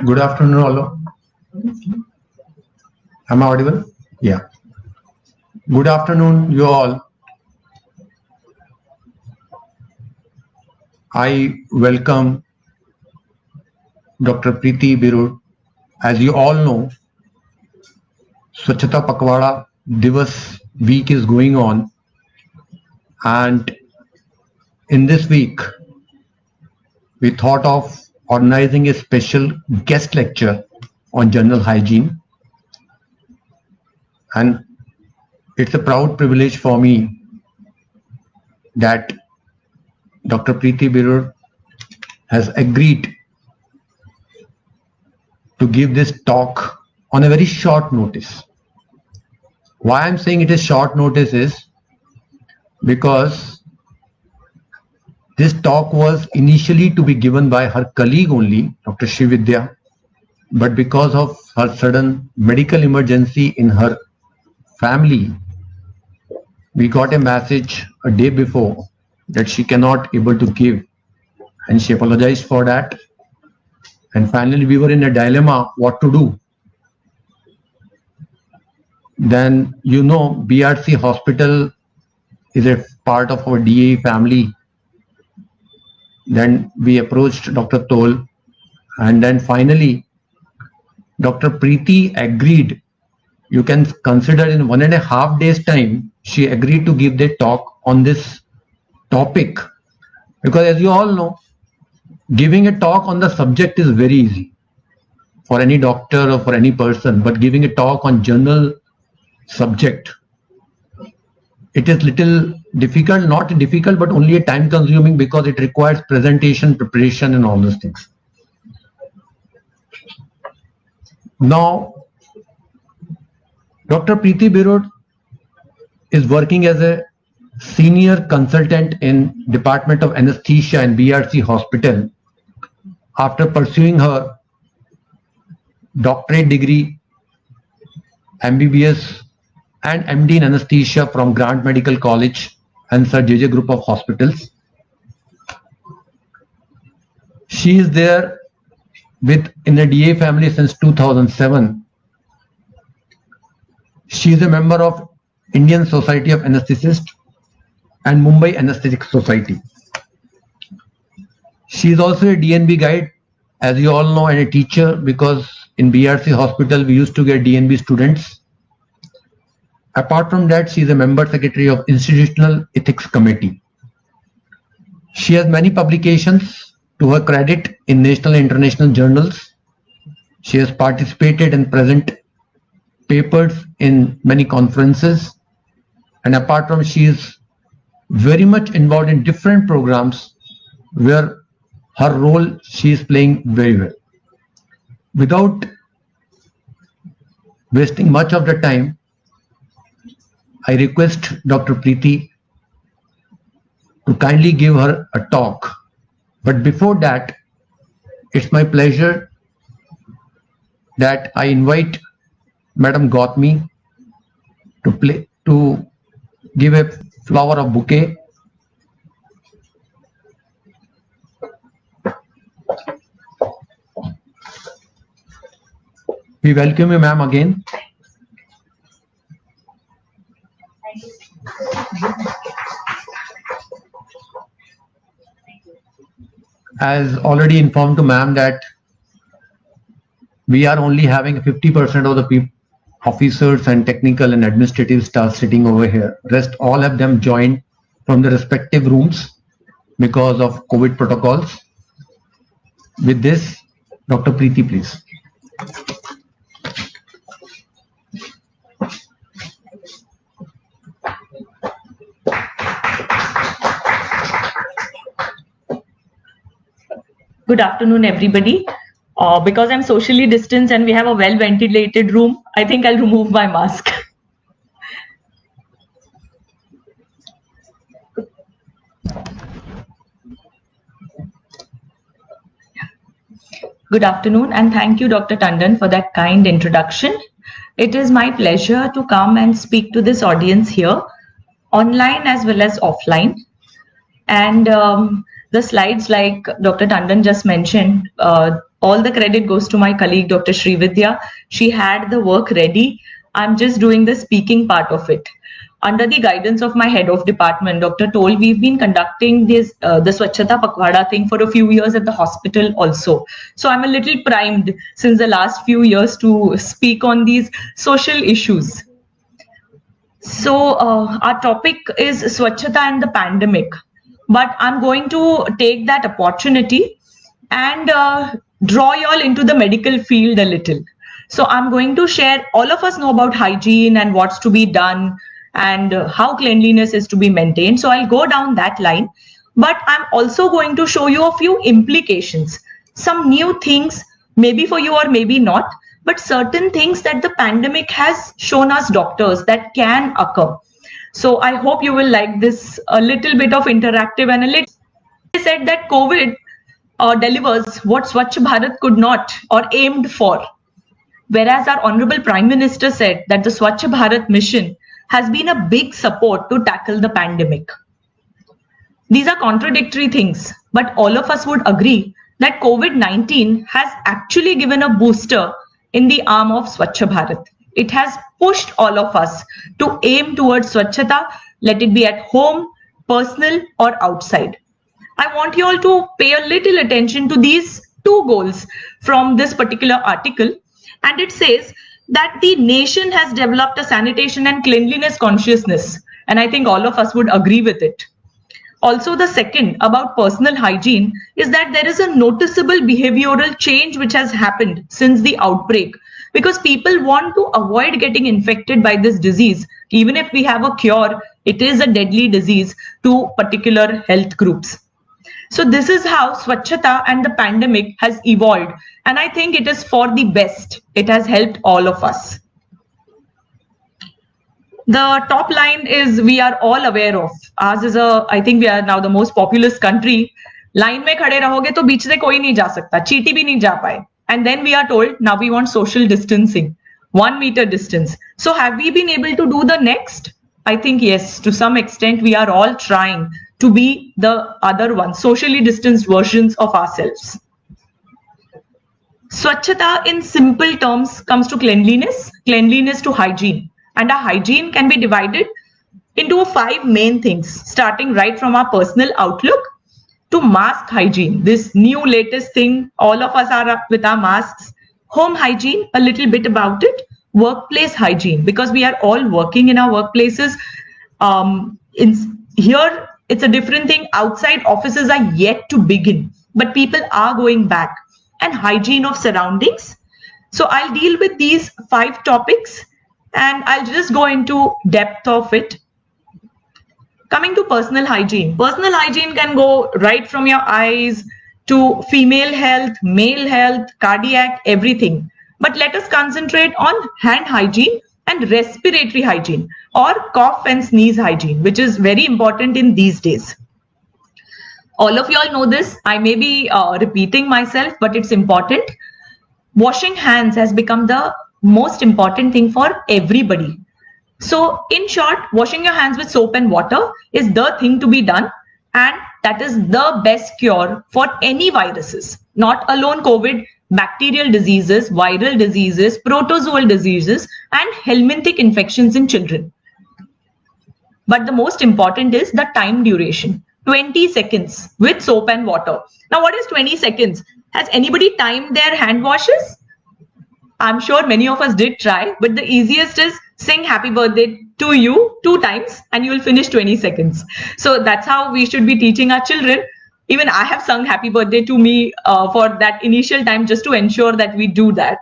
Good afternoon, all. Am I audible? Yeah. Good afternoon, you all. I welcome Dr. Preeti Birur. As you all know, Swacchhta Pakhwada Divas week is going on, and in this week, we thought of organizing a special guest lecture on general hygiene, and it's a proud privilege for me that Dr. Preeti Birur has agreed to give this talk on a very short notice. Why I'm saying it is short notice is because this talk was initially to be given by her colleague only, Dr. Srividya, but because of her sudden medical emergency in her family, we got a message a day before that she cannot able to give, and she apologized for that. And finally, we were in a dilemma what to do. Then, you know, BARC hospital is a part of our DA family. Then we approached Dr. Tol, and then finally, Dr. Preeti agreed. You can consider in 1.5 days time, she agreed to give the talk on this topic. Because as you all know, giving a talk on the subject is very easy for any doctor or for any person, but giving a talk on general subject, it is little difficult, not difficult, but only a time consuming because it requires presentation, preparation and all those things. Now, Dr. Preeti Birur is working as a senior consultant in Department of Anesthesia in BARC Hospital after pursuing her doctorate degree, MBBS and MD in Anesthesia from Grant Medical College and Sir JJ Group of Hospitals. She is there in the DA family since 2007. She is a member of Indian Society of Anesthetists and Mumbai Anesthetic Society. She is also a DNB guide, as you all know, and a teacher, because in BARC hospital we used to get DNB students. Apart from that, she is a member secretary of Institutional Ethics Committee. She has many publications to her credit in national and international journals. She has participated and present papers in many conferences. And apart from, she is very much involved in different programs where her role she is playing very well. Without wasting much of the time, I request Dr. Preeti to kindly give her a talk. But before that, it's my pleasure that I invite Madam Gautami to give a flower of bouquet. We welcome you, ma'am, again. As already informed to ma'am that we are only having 50% of the officers and technical and administrative staff sitting over here. Rest all of them joined from the respective rooms because of COVID protocols. With this, Dr. Preeti, please. Good afternoon, everybody. Because I'm socially distanced and we have a well-ventilated room, I think I'll remove my mask. Good afternoon, and thank you, Dr. Tandon, for that kind introduction. It is my pleasure to come and speak to this audience here, online as well as offline. And the slides, like Dr. Tandon just mentioned, all the credit goes to my colleague, Dr. Srividya. She had the work ready. I'm just doing the speaking part of it. Under the guidance of my head of department, Dr. Toll, we've been conducting this the Swacchhta Pakhwada thing for a few years at the hospital also. So I'm a little primed since the last few years to speak on these social issues. So our topic is Swachhata and the pandemic, but I'm going to take that opportunity and draw you all into the medical field a little. So I'm going to share, all of us know about hygiene and what's to be done and how cleanliness is to be maintained. So I'll go down that line, but I'm also going to show you a few implications, some new things, maybe for you or maybe not, but certain things that the pandemic has shown us doctors that can occur. So I hope you will like this, a little bit of interactive and a little. They said that COVID delivers what Swachh Bharat could not or aimed for. Whereas our Honorable Prime Minister said that the Swachh Bharat mission has been a big support to tackle the pandemic. These are contradictory things, but all of us would agree that COVID-19 has actually given a booster in the arm of Swachh Bharat. It has pushed all of us to aim towards Swachhata, let it be at home, personal or outside. I want you all to pay a little attention to these two goals from this particular article, and it says that the nation has developed a sanitation and cleanliness consciousness, and I think all of us would agree with it. Also, the second about personal hygiene is that there is a noticeable behavioral change which has happened since the outbreak, because people want to avoid getting infected by this disease. Even if we have a cure, it is a deadly disease to particular health groups. So this is how Swachhata and the pandemic has evolved. And I think it is for the best. It has helped all of us. The top line is we are all aware of. Ours is I think we are now the most populous country. Line mein khade rahoge to beech se koi nahi ja sakta. Cheeti bhi nahi ja paye. And then we are told now we want social distancing, 1 meter distance. So have we been able to do the next? I think yes, to some extent we are all trying to be the other one, socially distanced versions of ourselves. Swachhata in simple terms comes to cleanliness, cleanliness to hygiene. And our hygiene can be divided into 5 main things, starting right from our personal outlook to mask hygiene, this new latest thing, all of us are up with our masks. Home hygiene, a little bit about it. Workplace hygiene, because we are all working in our workplaces. Here, it's a different thing. Outside offices are yet to begin, but people are going back. And hygiene of surroundings. So I'll deal with these 5 topics and I'll just go into depth of it. Coming to personal hygiene. Personal hygiene can go right from your eyes to female health, male health, cardiac, everything. But let us concentrate on hand hygiene and respiratory hygiene, or cough and sneeze hygiene, which is very important in these days. All of you all know this. I may be repeating myself, but it's important. Washing hands has become the most important thing for everybody. So in short, washing your hands with soap and water is the thing to be done, and that is the best cure for any viruses, not alone COVID, bacterial diseases, viral diseases, protozoal diseases, and helminthic infections in children. But the most important is the time duration, 20 seconds with soap and water. Now, what is 20 seconds? Has anybody timed their hand washes? I'm sure many of us did try, but the easiest is sing happy birthday to you 2 times and you will finish 20 seconds. So that's how we should be teaching our children. Even I have sung happy birthday to me for that initial time just to ensure that we do that.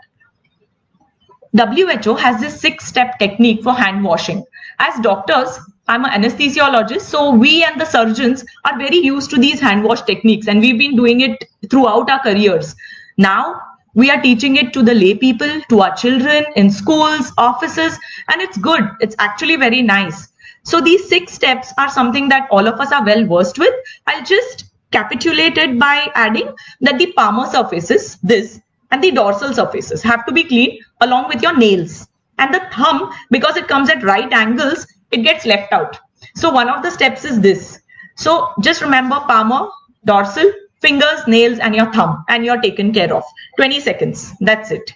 WHO has this 6-step technique for hand washing. As doctors, I'm an anesthesiologist, so we and the surgeons are very used to these hand wash techniques and we've been doing it throughout our careers. Now, we are teaching it to the lay people, to our children, in schools, offices, and it's good. It's actually very nice. So these 6 steps are something that all of us are well versed with. I'll just capitulate it by adding that the palmar surfaces, this, and the dorsal surfaces have to be clean along with your nails. And the thumb, because it comes at right angles, it gets left out. So one of the steps is this. So just remember palmar, dorsal, fingers, nails, and your thumb, and you're taken care of. 20 seconds. That's it.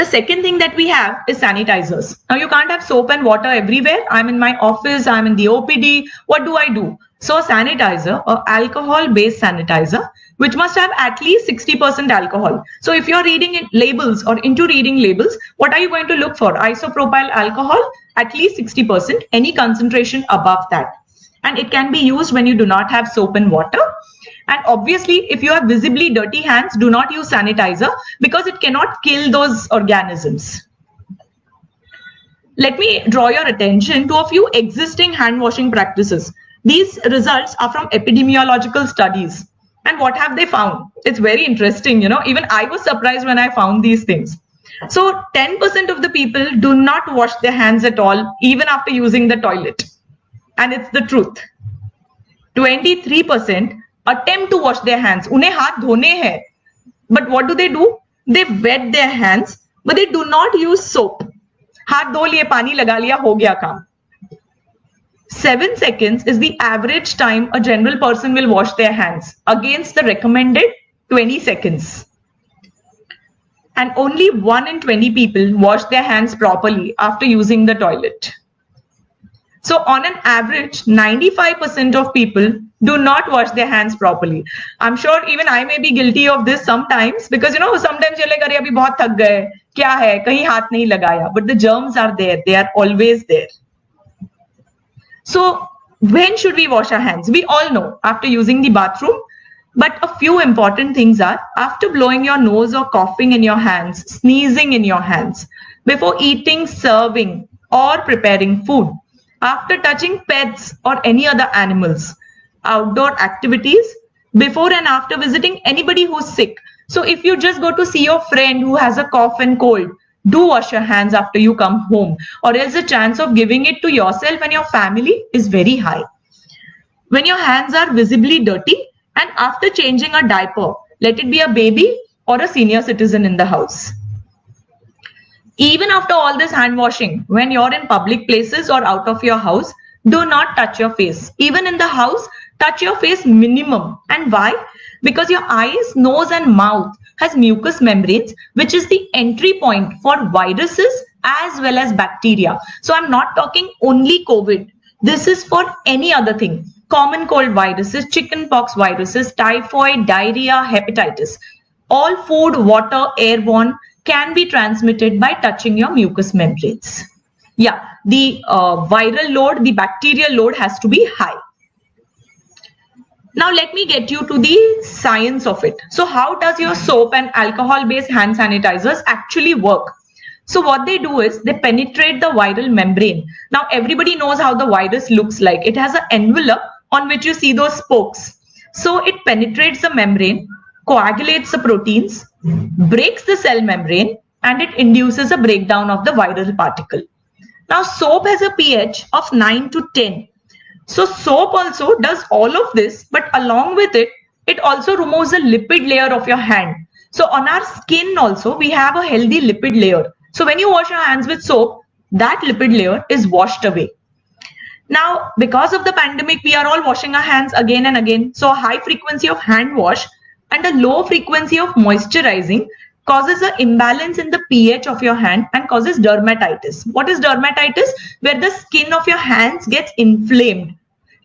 The second thing that we have is sanitizers. Now you can't have soap and water everywhere. I'm in my office, I'm in the OPD. What do? So a sanitizer, or alcohol-based sanitizer, which must have at least 60% alcohol. So if you're reading labels or into reading labels, what are you going to look for? Isopropyl alcohol, at least 60%, any concentration above that. And it can be used when you do not have soap and water. And obviously, if you have visibly dirty hands, do not use sanitizer because it cannot kill those organisms. Let me draw your attention to a few existing hand washing practices. These results are from epidemiological studies. And what have they found? It's very interesting, you know, even I was surprised when I found these things. So 10% of the people do not wash their hands at all, even after using the toilet. And it's the truth. 23% attempt to wash their hands. Unhe haath dhone hai. But what do? They wet their hands, but they do not use soap. Haath dho liye, pani laga liya, ho gaya kaam. 7 seconds is the average time a general person will wash their hands against the recommended 20 seconds. And only 1 in 20 people wash their hands properly after using the toilet. So on an average, 95% of people do not wash their hands properly. I'm sure even I may be guilty of this sometimes because, you know, sometimes you're like, "Arey, abhi bahut thak gaye. Kya hai? Kahin haath nahi lagaya." But the germs are there. They are always there. So when should we wash our hands? We all know after using the bathroom. But a few important things are after blowing your nose or coughing in your hands, sneezing in your hands, before eating, serving, or preparing food, after touching pets or any other animals, outdoor activities, before and after visiting anybody who's sick. So if you just go to see your friend who has a cough and cold, do wash your hands after you come home, or else the chance of giving it to yourself and your family is very high. When your hands are visibly dirty and after changing a diaper, let it be a baby or a senior citizen in the house. Even after all this hand washing, when you're in public places or out of your house, do not touch your face. Even in the house, touch your face minimum. And why? Because your eyes, nose and mouth has mucous membranes, which is the entry point for viruses as well as bacteria. So I'm not talking only COVID. This is for any other thing. Common cold viruses, chickenpox viruses, typhoid, diarrhea, hepatitis. All food, water, airborne can be transmitted by touching your mucous membranes. Yeah, the viral load, the bacterial load has to be high. Now let me get you to the science of it. So how does your soap and alcohol-based hand sanitizers actually work? So what they do is they penetrate the viral membrane. Now everybody knows how the virus looks like. It has an envelope on which you see those spokes. So it penetrates the membrane, coagulates the proteins, breaks the cell membrane, and it induces a breakdown of the viral particle. Now soap has a pH of 9 to 10. So soap also does all of this, but along with it, it also removes the lipid layer of your hand. So on our skin also, we have a healthy lipid layer. So when you wash your hands with soap, that lipid layer is washed away. Now, because of the pandemic, we are all washing our hands again and again. So a high frequency of hand wash and a low frequency of moisturizing causes an imbalance in the pH of your hand and causes dermatitis. What is dermatitis? Where the skin of your hands gets inflamed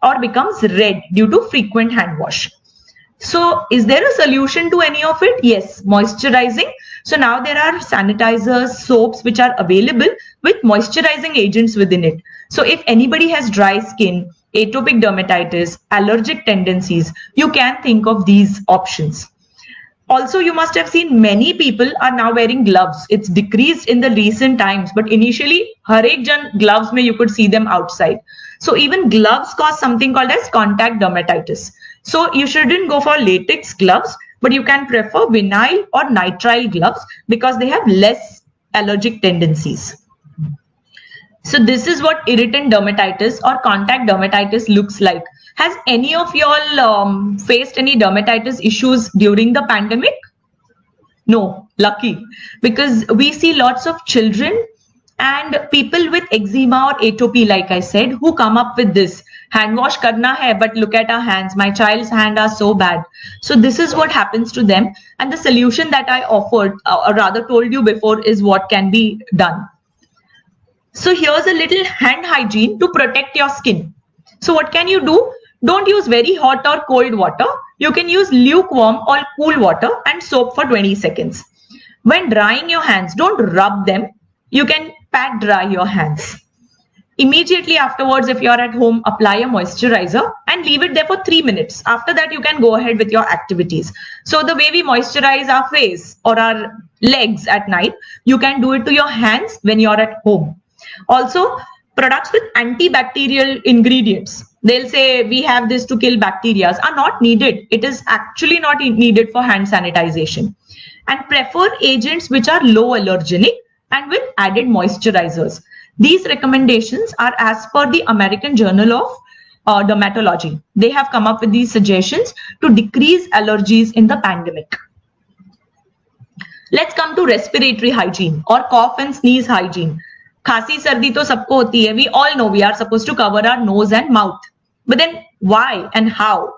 or becomes red due to frequent hand wash. So is there a solution to any of it? Yes, moisturizing. So now there are sanitizers, soaps which are available with moisturizing agents within it. So if anybody has dry skin, atopic dermatitis, allergic tendencies, you can think of these options. Also, you must have seen many people are now wearing gloves. It's decreased in the recent times, but initially, har ek jan gloves mein you could see them outside. So even gloves cause something called as contact dermatitis. So you shouldn't go for latex gloves, but you can prefer vinyl or nitrile gloves because they have less allergic tendencies. So this is what irritant dermatitis or contact dermatitis looks like. Has any of y'all faced any dermatitis issues during the pandemic? No, lucky, because we see lots of children and people with eczema or atopy, like I said, who come up with this. hand wash karna hai, but look at our hands. My child's hand are so bad. So this is what happens to them. And the solution that I offered, or rather told you before, is what can be done. So here's a little hand hygiene to protect your skin. So what can you do? Don't use very hot or cold water. You can use lukewarm or cool water and soap for 20 seconds. When drying your hands, don't rub them. You can pat dry your hands. Immediately afterwards, if you're at home, apply a moisturizer and leave it there for 3 minutes. After that, you can go ahead with your activities. So the way we moisturize our face or our legs at night, you can do it to your hands when you're at home. Also, products with antibacterial ingredients, they'll say we have this to kill bacteria, are not needed. It is actually not needed for hand sanitization. And prefer agents which are low allergenic and with added moisturizers. These recommendations are as per the American Journal of Dermatology. They have come up with these suggestions to decrease allergies in the pandemic. Let's come to respiratory hygiene or cough and sneeze hygiene. Khasi sardi to sabko hoti hai. We all know we are supposed to cover our nose and mouth. But then why and how?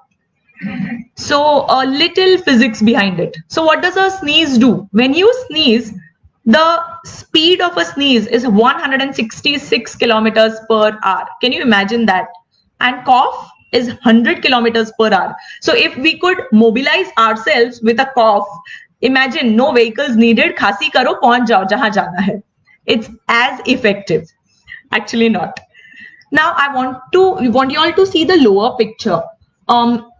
So a little physics behind it. So what does a sneeze do? When you sneeze, the speed of a sneeze is 166 kilometers per hour. Can you imagine that? And cough is 100 kilometers per hour. So if we could mobilize ourselves with a cough, imagine no vehicles needed. Khasi karo, pahunch jao jahan jana hai. It's as effective. Actually not. Now I want you all to see the lower picture.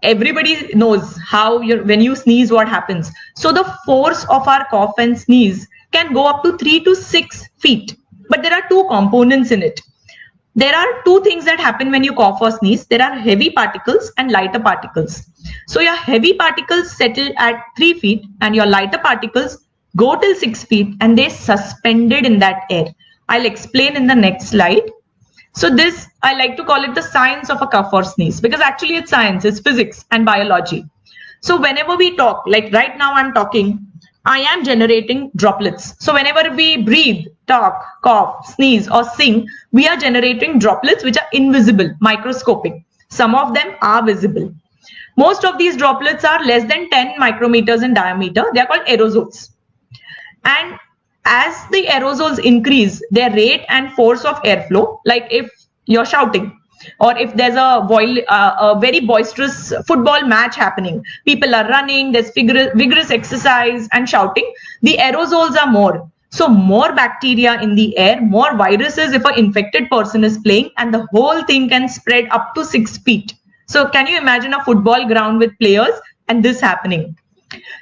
Everybody knows how when you sneeze, what happens. So the force of our cough and sneeze can go up to 3 to 6 feet. But there are two components in it. There are two things that happen when you cough or sneeze. There are heavy particles and lighter particles. So your heavy particles settle at 3 feet and your lighter particles go till 6 feet and they suspended in that air. I'll explain in the next slide. So this, I like to call it the science of a cough or sneeze, because actually it's science, it's physics and biology. So whenever we talk, like right now I'm talking, I am generating droplets. So whenever we breathe, talk, cough, sneeze or sing, we are generating droplets which are invisible, microscopic. Some of them are visible. Most of these droplets are less than 10 micrometers in diameter. They are called aerosols. And as the aerosols increase, their rate and force of airflow, like if you're shouting, or if there's a very boisterous football match happening, people are running, there's vigorous exercise and shouting, the aerosols are more. So more bacteria in the air, more viruses if an infected person is playing, and the whole thing can spread up to 6 feet. So can you imagine a football ground with players and this happening?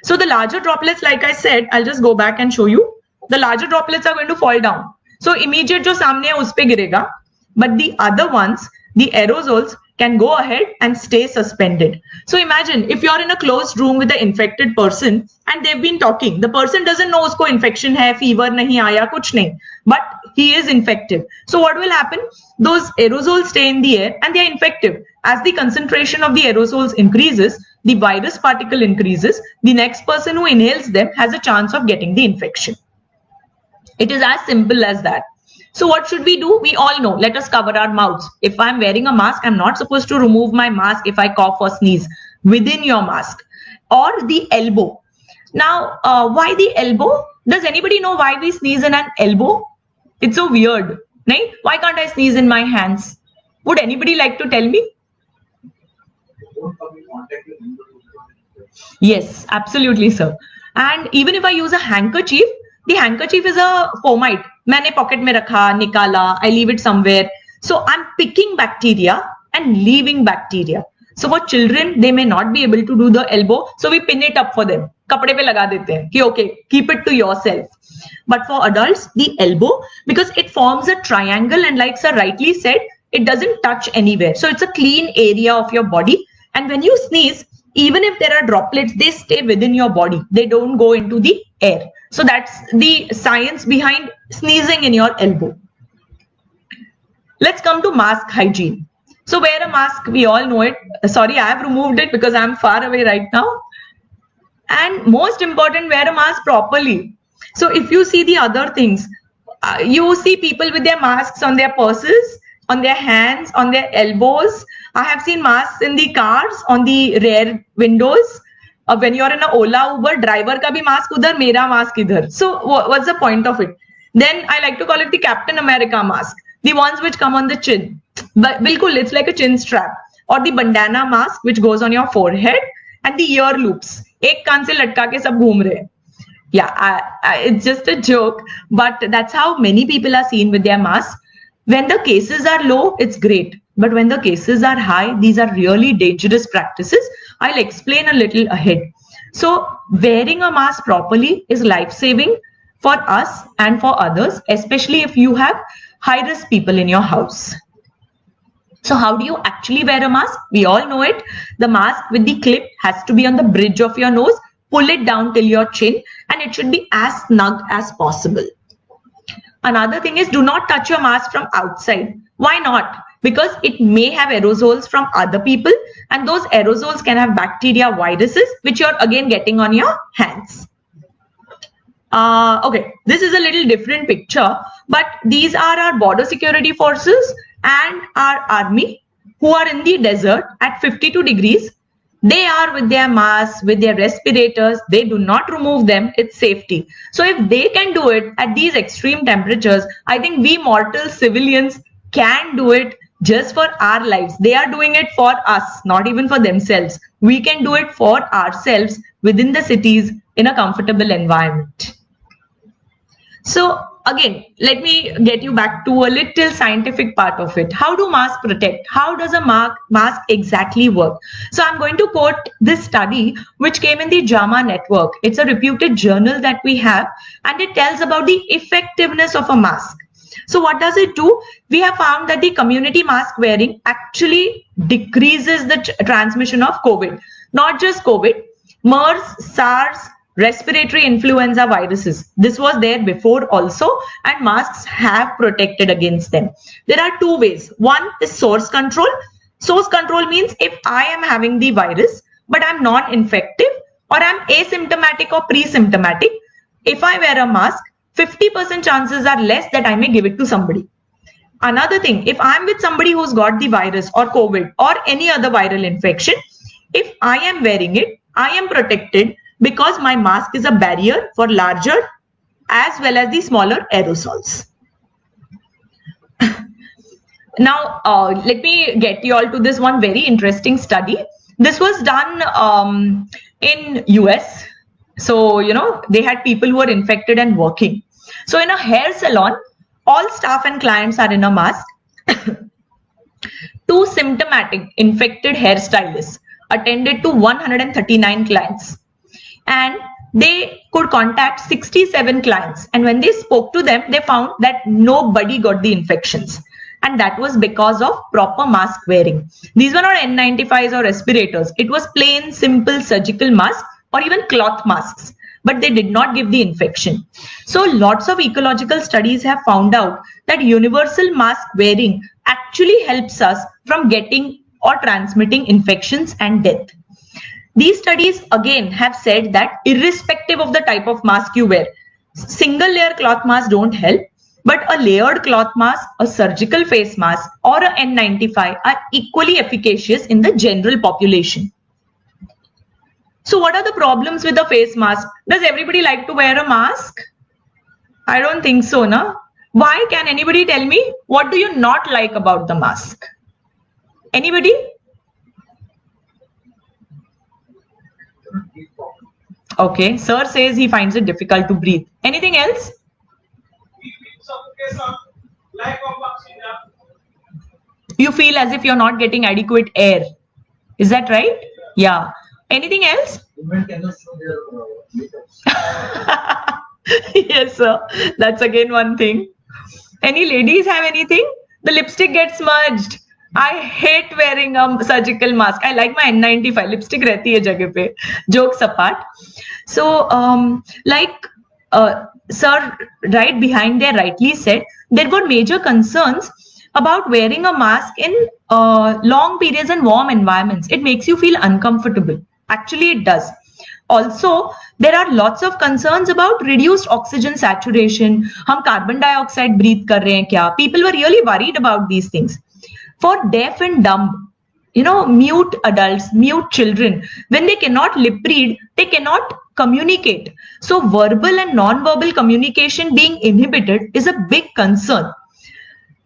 So the larger droplets, like I said, I'll just go back and show you. The larger droplets are going to fall down. So immediate jo samne hai, us pe girega. But the other ones, the aerosols, can go ahead and stay suspended. So imagine if you're in a closed room with an infected person and they've been talking. The person doesn't know usko infection hai, fever nahi aaya, kuch nahi. But he is infected. So what will happen? Those aerosols stay in the air and they are infective. As the concentration of the aerosols increases, the virus particle increases. The next person who inhales them has a chance of getting the infection. It is as simple as that. So what should we do? We all know, let us cover our mouths. If I'm wearing a mask, I'm not supposed to remove my mask if I cough or sneeze within your mask. Or the elbow. Now, why the elbow? Does anybody know why we sneeze in an elbow? It's so weird. Right? Why can't I sneeze in my hands? Would anybody like to tell me? Yes, absolutely, sir. And even if I use a handkerchief, the handkerchief is a fomite. मैंने pocket में रखा, निकाला, I leave it somewhere. So I'm picking bacteria and leaving bacteria. So for children, they may not be able to do the elbow. So we pin it up for them. कपड़े पे लगा देते हैं कि okay, keep it to yourself. But for adults, the elbow, because it forms a triangle and like sir rightly said, it doesn't touch anywhere. So it's a clean area of your body. And when you sneeze, even if there are droplets, they stay within your body. They don't go into the air. So that's the science behind sneezing in your elbow. Let's come to mask hygiene. So wear a mask, we all know it. Sorry, I have removed it because I'm far away right now. And most important, wear a mask properly. So if you see the other things, you see people with their masks on their purses. on their hands, on their elbows. I have seen masks in the cars, on the rear windows. When you're in a Ola Uber, driver ka bhi mask udhar, mera mask idhar. So what's the point of it? Then I like to call it the Captain America mask, the ones which come on the chin. But bilkul, it's like a chin strap. Or the bandana mask which goes on your forehead, and the ear loops. Ek kaan se latka ke sab ghoom rahe. Yeah, it's just a joke, but that's how many people are seen with their masks. When the cases are low, it's great. But when the cases are high, these are really dangerous practices. I'll explain a little ahead. So wearing a mask properly is life-saving for us and for others, especially if you have high-risk people in your house. So how do you actually wear a mask? We all know it. The mask with the clip has to be on the bridge of your nose. Pull it down till your chin, and it should be as snug as possible. Another thing is, do not touch your mask from outside. Why not? Because it may have aerosols from other people, and those aerosols can have bacteria, viruses, which you're again getting on your hands. Okay, this is a little different picture, but these are our border security forces and our army who are in the desert at 52 degrees. They are with their masks, with their respirators. They do not remove them. It's safety. So if they can do it at these extreme temperatures, I think we mortal civilians can do it just for our lives. They are doing it for us, not even for themselves. We can do it for ourselves within the cities in a comfortable environment. So again, let me get you back to a little scientific part of it. How do masks protect? How does a mask exactly work? So I'm going to quote this study which came in the JAMA network. It's a reputed journal that we have, and it tells about the effectiveness of a mask. So what does it do? We have found that the community mask wearing actually decreases the transmission of COVID. Not just COVID, MERS, SARS, respiratory influenza viruses. This was there before also, and masks have protected against them. There are two ways. One is source control. Source control means if I am having the virus, but I'm non-infective, or I'm asymptomatic or pre-symptomatic, if I wear a mask, 50% chances are less that I may give it to somebody. Another thing, if I'm with somebody who's got the virus or COVID or any other viral infection, if I am wearing it, I am protected because my mask is a barrier for larger as well as the smaller aerosols. Now, let me get you all to this one very interesting study. This was done in US. So, you know, they had people who were infected and working. So in a hair salon, all staff and clients are in a mask. Two symptomatic infected hairstylists attended to 139 clients. And they could contact 67 clients. And when they spoke to them, they found that nobody got the infections. And that was because of proper mask wearing. These were not N95s or respirators. It was plain, simple surgical masks or even cloth masks. But they did not give the infection. So lots of ecological studies have found out that universal mask wearing actually helps us from getting or transmitting infections and death. These studies again have said that irrespective of the type of mask you wear, single layer cloth masks don't help, but a layered cloth mask, a surgical face mask, or a N95 are equally efficacious in the general population. So what are the problems with a face mask? Does everybody like to wear a mask? I don't think so, na? Why? Can anybody tell me? What do you not like about the mask? Anybody? Okay, sir says he finds it difficult to breathe. Anything else? You feel as if you're not getting adequate air. Is that right? Yeah. Anything else? Yes, sir. That's again one thing. Any ladies have anything? The lipstick gets smudged. I hate wearing a surgical mask. I like my N95. Lipstick rehti hai jagah pe. Jokes apart. So, sir right behind there rightly said, there were major concerns about wearing a mask in long periods and warm environments. It makes you feel uncomfortable. Actually, it does. Also, there are lots of concerns about reduced oxygen saturation. हम carbon dioxide breathe कर रहे हैं क्या? People were really worried about these things. For deaf and dumb, mute adults, mute children, when they cannot lip read, they cannot communicate. So verbal and non-verbal communication being inhibited is a big concern.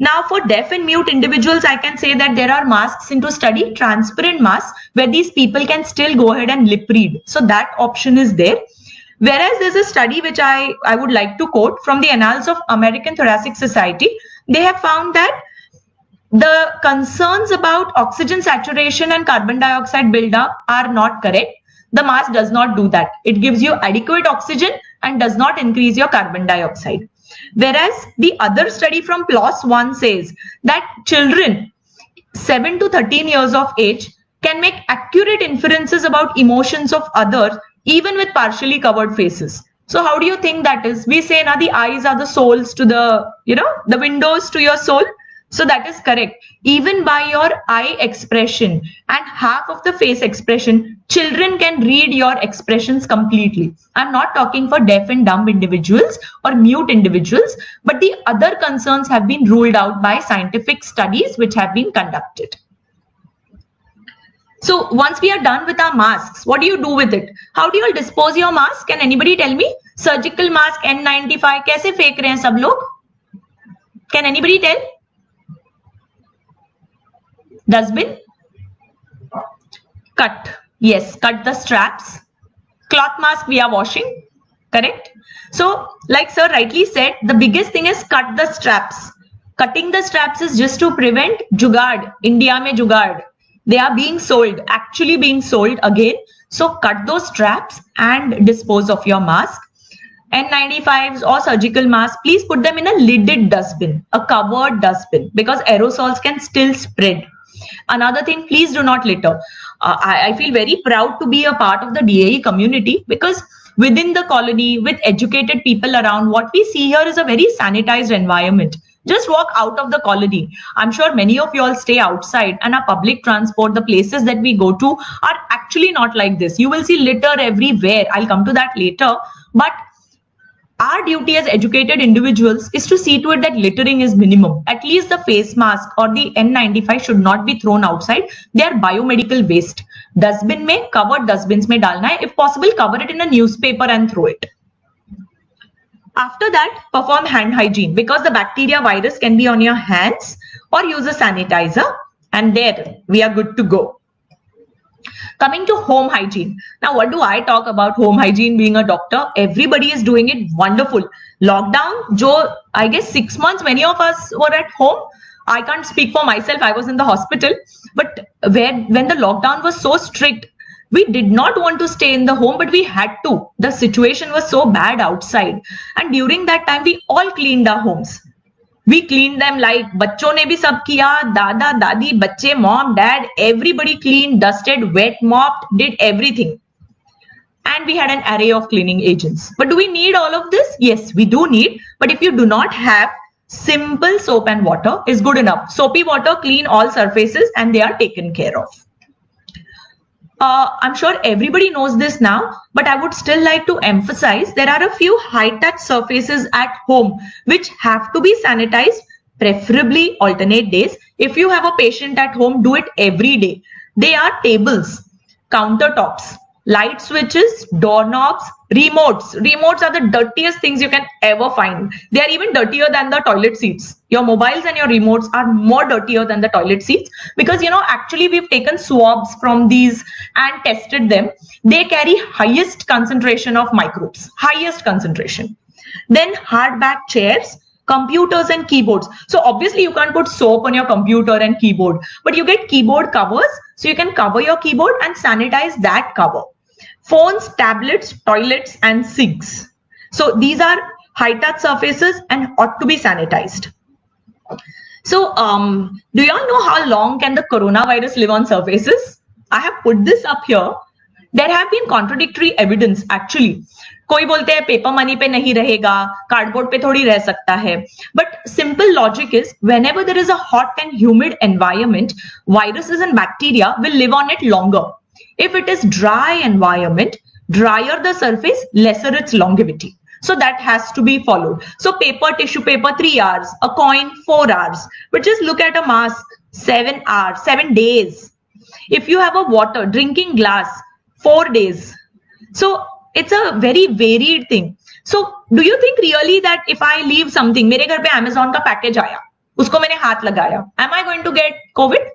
Now, for deaf and mute individuals, I can say that there are masks into study, transparent masks, where these people can still go ahead and lip read. So that option is there. Whereas there's a study which I would like to quote from the Annals of American Thoracic Society. They have found that the concerns about oxygen saturation and carbon dioxide buildup are not correct. The mask does not do that. It gives you adequate oxygen and does not increase your carbon dioxide. Whereas the other study from PLOS 1 says that children 7 to 13 years of age can make accurate inferences about emotions of others even with partially covered faces. So how do you think that is? We say now the eyes are the souls to the, the windows to your soul. So that is correct. Even by your eye expression and half of the face expression, children can read your expressions completely. I'm not talking for deaf and dumb individuals or mute individuals, but the other concerns have been ruled out by scientific studies which have been conducted. So once we are done with our masks, what do you do with it? How do you all dispose your mask? Can anybody tell me? Surgical mask N95, कैसे फेंक रहे हैं सब लोग? Can anybody tell? Dustbin? Cut. Yes, cut the straps. Cloth mask we are washing. Correct? So, like sir rightly said, the biggest thing is cut the straps. Cutting the straps is just to prevent jugaad. India mein jugaad. They are being sold, actually being sold again. So cut those straps and dispose of your mask. N95s or surgical masks, please put them in a lidded dustbin, a covered dustbin, because aerosols can still spread. Another thing, please do not litter. I feel very proud to be a part of the DAE community, because within the colony, with educated people around, what we see here is a very sanitized environment. Just walk out of the colony. I'm sure many of you all stay outside, and our public transport, the places that we go to, are actually not like this. You will see litter everywhere. I'll come to that later. But our duty as educated individuals is to see to it that littering is minimum. At least the face mask or the N95 should not be thrown outside. They are biomedical waste. Dustbin mein, covered dustbins mein dalna hai. If possible, cover it in a newspaper and throw it. After that, perform hand hygiene, because the bacteria virus can be on your hands, or use a sanitizer, and there we are good to go. Coming to home hygiene. Now, what do I talk about home hygiene being a doctor? Everybody is doing it wonderful. Lockdown, jo, I guess 6 months, many of us were at home. I can't speak for myself. I was in the hospital. But when the lockdown was so strict, we did not want to stay in the home, but we had to. The situation was so bad outside. And during that time, we all cleaned our homes. We cleaned them like बच्चों ने भी सब किया, दादा दादी बच्चे mom dad everybody cleaned, dusted, wet, mopped, did everything. And we had an array of cleaning agents. But do we need all of this? Yes, we do need. But if you do not have, simple soap and water is good enough. Soapy water clean all surfaces and they are taken care of. I'm sure everybody knows this now, but I would still like to emphasize there are a few high-touch surfaces at home which have to be sanitized, preferably alternate days. If you have a patient at home, do it every day. They are tables, countertops, light switches, doorknobs, remotes. Remotes are the dirtiest things you can ever find. They are even dirtier than the toilet seats. Your mobiles and your remotes are more dirtier than the toilet seats, because actually we've taken swabs from these and tested them. They carry highest concentration of microbes, highest concentration. Then hardback chairs, computers and keyboards. So obviously you can't put soap on your computer and keyboard, but you get keyboard covers, so you can cover your keyboard and sanitize that cover. Phones, tablets, toilets, and sinks. So these are high-touch surfaces and ought to be sanitized. So do you all know how long can the coronavirus live on surfaces? I have put this up here. There have been contradictory evidence actually. कोई बोलते हैं paper money पे नहीं रहेगा, cardboard पे थोड़ी रह सकता है. But simple logic is, whenever there is a hot and humid environment, viruses and bacteria will live on it longer. If it is dry environment, drier the surface, lesser its longevity. So that has to be followed. So paper, tissue paper, 3 hours, a coin, 4 hours. But just look at a mask, 7 hours, 7 days. If you have a water, drinking glass, 4 days. So it's a very varied thing. So do you think really that if I leave something, मेरे घर पे Amazon का package आया, उसको मैंने हाथ लगाया, am I going to get COVID?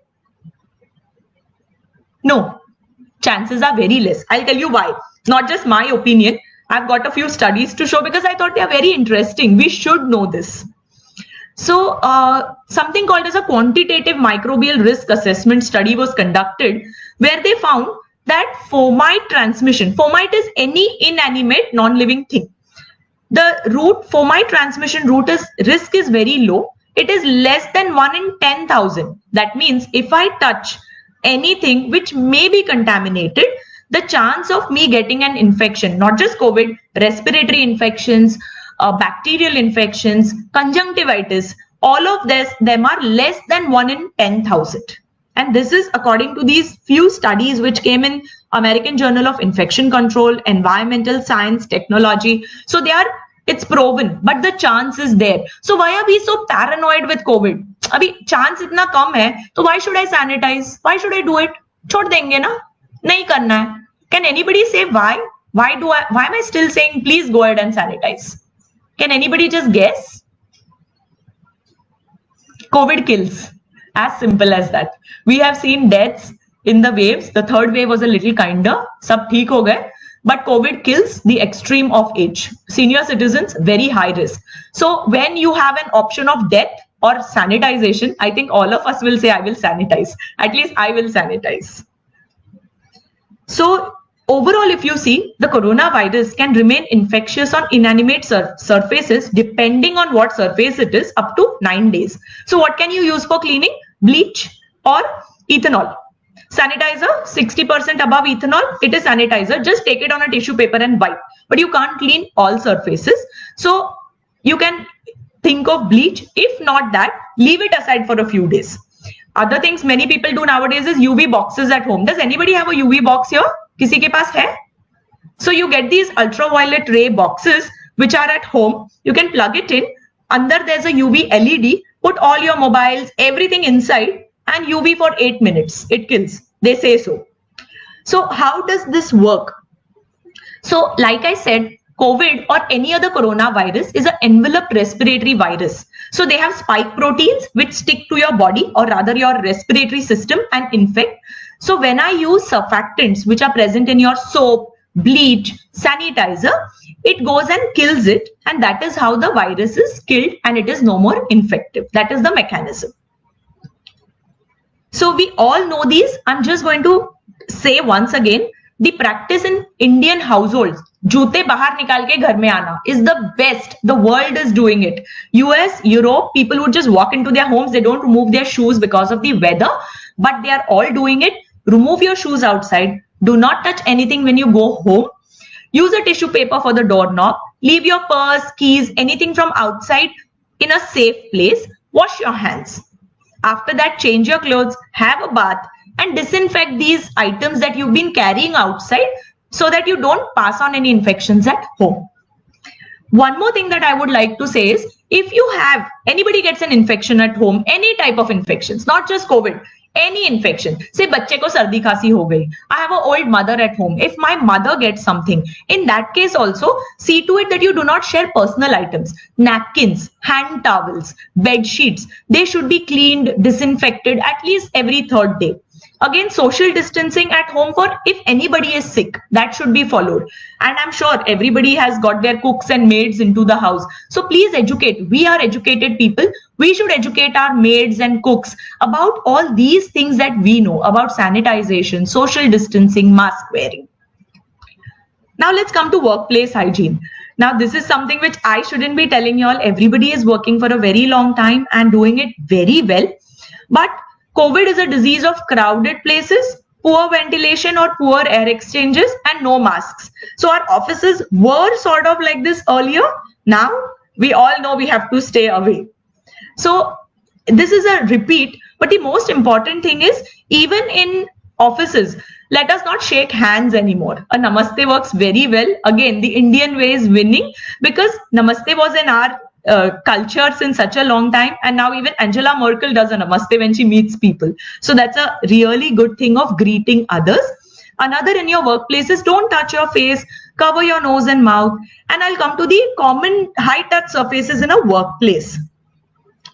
No, chances are very less. I'll tell you why. Not just my opinion. I've got a few studies to show because I thought they are very interesting. We should know this. So something called as a quantitative microbial risk assessment study was conducted where they found that fomite transmission, fomite is any inanimate non-living thing. The fomite transmission risk is very low. It is less than 1 in 10,000. That means if I touch anything which may be contaminated, the chance of me getting an infection, not just COVID, respiratory infections, bacterial infections, conjunctivitis, all of them are less than 1 in 10,000. And this is according to these few studies which came in American Journal of Infection Control, Environmental Science, Technology. So it's proven, but the chance is there. So why are we so paranoid with COVID? Abhi chance itna kam hai, so why should I sanitize? Why should I do it? Chhod denge na? Nahi karna hai. Can anybody say why? Why am I still saying please go ahead and sanitize? Can anybody just guess? COVID kills. As simple as that. We have seen deaths in the waves. The third wave was a little kinder. Sab theek ho gaye. But COVID kills the extreme of age. Senior citizens, very high risk. So when you have an option of death or sanitization, I think all of us will say, I will sanitize. At least I will sanitize. So overall, if you see, the coronavirus can remain infectious on inanimate surfaces depending on what surface it is up to 9 days. So what can you use for cleaning? Bleach or ethanol. Sanitizer, 60% above ethanol, it is sanitizer. Just take it on a tissue paper and wipe. But you can't clean all surfaces. So you can think of bleach. If not that, leave it aside for a few days. Other things many people do nowadays is UV boxes at home. Does anybody have a UV box here? Kisi ke paas hai? So you get these ultraviolet ray boxes which are at home. You can plug it in. Under there's a UV LED. Put all your mobiles, everything inside, and UV for 8 minutes. It kills. They say so. So how does this work? So like I said, COVID or any other coronavirus is an enveloped respiratory virus. So they have spike proteins which stick to your body or rather your respiratory system and infect. So when I use surfactants which are present in your soap, bleach, sanitizer, it goes and kills it, and that is how the virus is killed and it is no more infective. That is the mechanism. So we all know these. I'm just going to say once again, the practice in Indian households, joote bahar nikal ke ghar mein aana, is the best. The world is doing it. US, Europe, people would just walk into their homes. They don't remove their shoes because of the weather, but they are all doing it. Remove your shoes outside. Do not touch anything when you go home. Use a tissue paper for the doorknob. Leave your purse, keys, anything from outside in a safe place. Wash your hands. After that, change your clothes, have a bath, and disinfect these items that you've been carrying outside so that you don't pass on any infections at home. One more thing that I would like to say is, if you have, anybody gets an infection at home, any type of infections, not just COVID, any infection, say bacche ko sardi khasi ho gayi. I have an old mother at home. If my mother gets something, in that case also, see to it that you do not share personal items. Napkins, hand towels, bed sheets, they should be cleaned, disinfected at least every 3rd day. Again, social distancing at home for if anybody is sick, that should be followed. And I'm sure everybody has got their cooks and maids into the house. So please educate. We are educated people. We should educate our maids and cooks about all these things that we know about sanitization, social distancing, mask wearing. Now let's come to workplace hygiene. Now this is something which I shouldn't be telling you all. Everybody is working for a very long time and doing it very well. But COVID is a disease of crowded places, poor ventilation or poor air exchanges, and no masks. So our offices were sort of like this earlier. Now we all know we have to stay away. So this is a repeat, but the most important thing is even in offices, Let us not shake hands anymore. A namaste works very well. Again, the Indian way is winning because namaste was in our culture since such a long time, and now even Angela Merkel does a namaste when she meets people. So that's a really good thing of greeting others. Another in your workplace is don't touch your face, cover your nose and mouth. And I'll come to the common high touch surfaces in a workplace.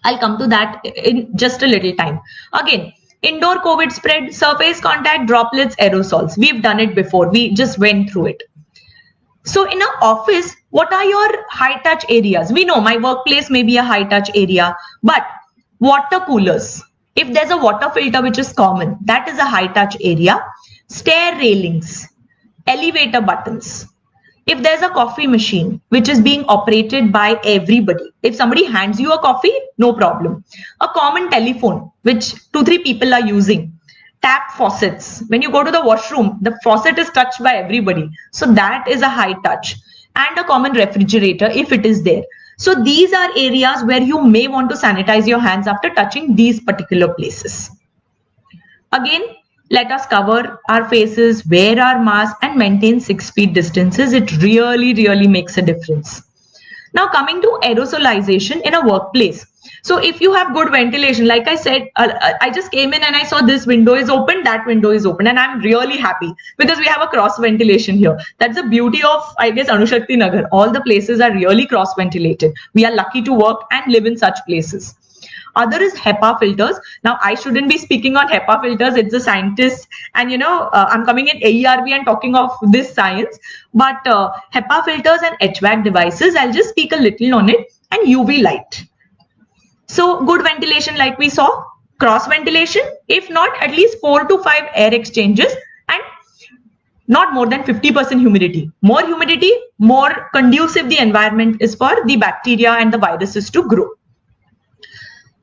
I'll come to that in just a little time. Again, indoor COVID spread, surface contact, droplets, aerosols. We've done it before. We just went through it. So in an office, what are your high touch areas? We know my workplace may be a high touch area, but water coolers. If there's a water filter, which is common, that is a high touch area. Stair railings, elevator buttons. If there's a coffee machine, which is being operated by everybody, if somebody hands you a coffee, no problem. A common telephone, which 2-3 people are using. Tap faucets. When you go to the washroom, the faucet is touched by everybody. So that is a high touch. And a common refrigerator, if it is there. So these are areas where you may want to sanitize your hands after touching these particular places. Again, let us cover our faces, wear our mask, and maintain 6 feet distances. It really, really makes a difference. Now coming to aerosolization in a workplace. So if you have good ventilation, like I said, I just came in and I saw this window is open, that window is open, and I'm really happy because we have a cross ventilation here. That's the beauty of, I guess, Anushakti Nagar. All the places are really cross ventilated. We are lucky to work and live in such places. Other is HEPA filters. Now, I shouldn't be speaking on HEPA filters. It's a scientist. And, I'm coming in AERB and talking of this science. But HEPA filters and HVAC devices, I'll just speak a little on it. And UV light. So, good ventilation like we saw. Cross ventilation. If not, at least 4 to 5 air exchanges. And not more than 50% humidity. More humidity, more conducive the environment is for the bacteria and the viruses to grow.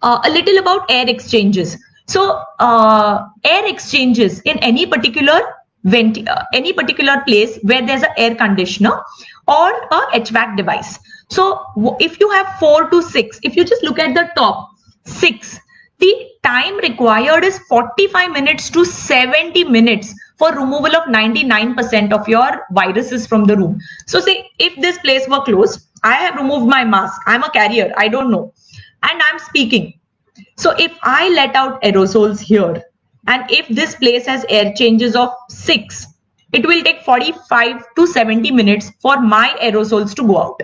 A little about air exchanges. So air exchanges in any particular place where there's an air conditioner or a HVAC device. So if you have 4 to 6, if you just look at the top 6, the time required is 45 minutes to 70 minutes for removal of 99% of your viruses from the room. So say if this place were closed, I have removed my mask, I'm a carrier, I don't know, and I'm speaking. So if I let out aerosols here, and if this place has air changes of 6, it will take 45 to 70 minutes for my aerosols to go out.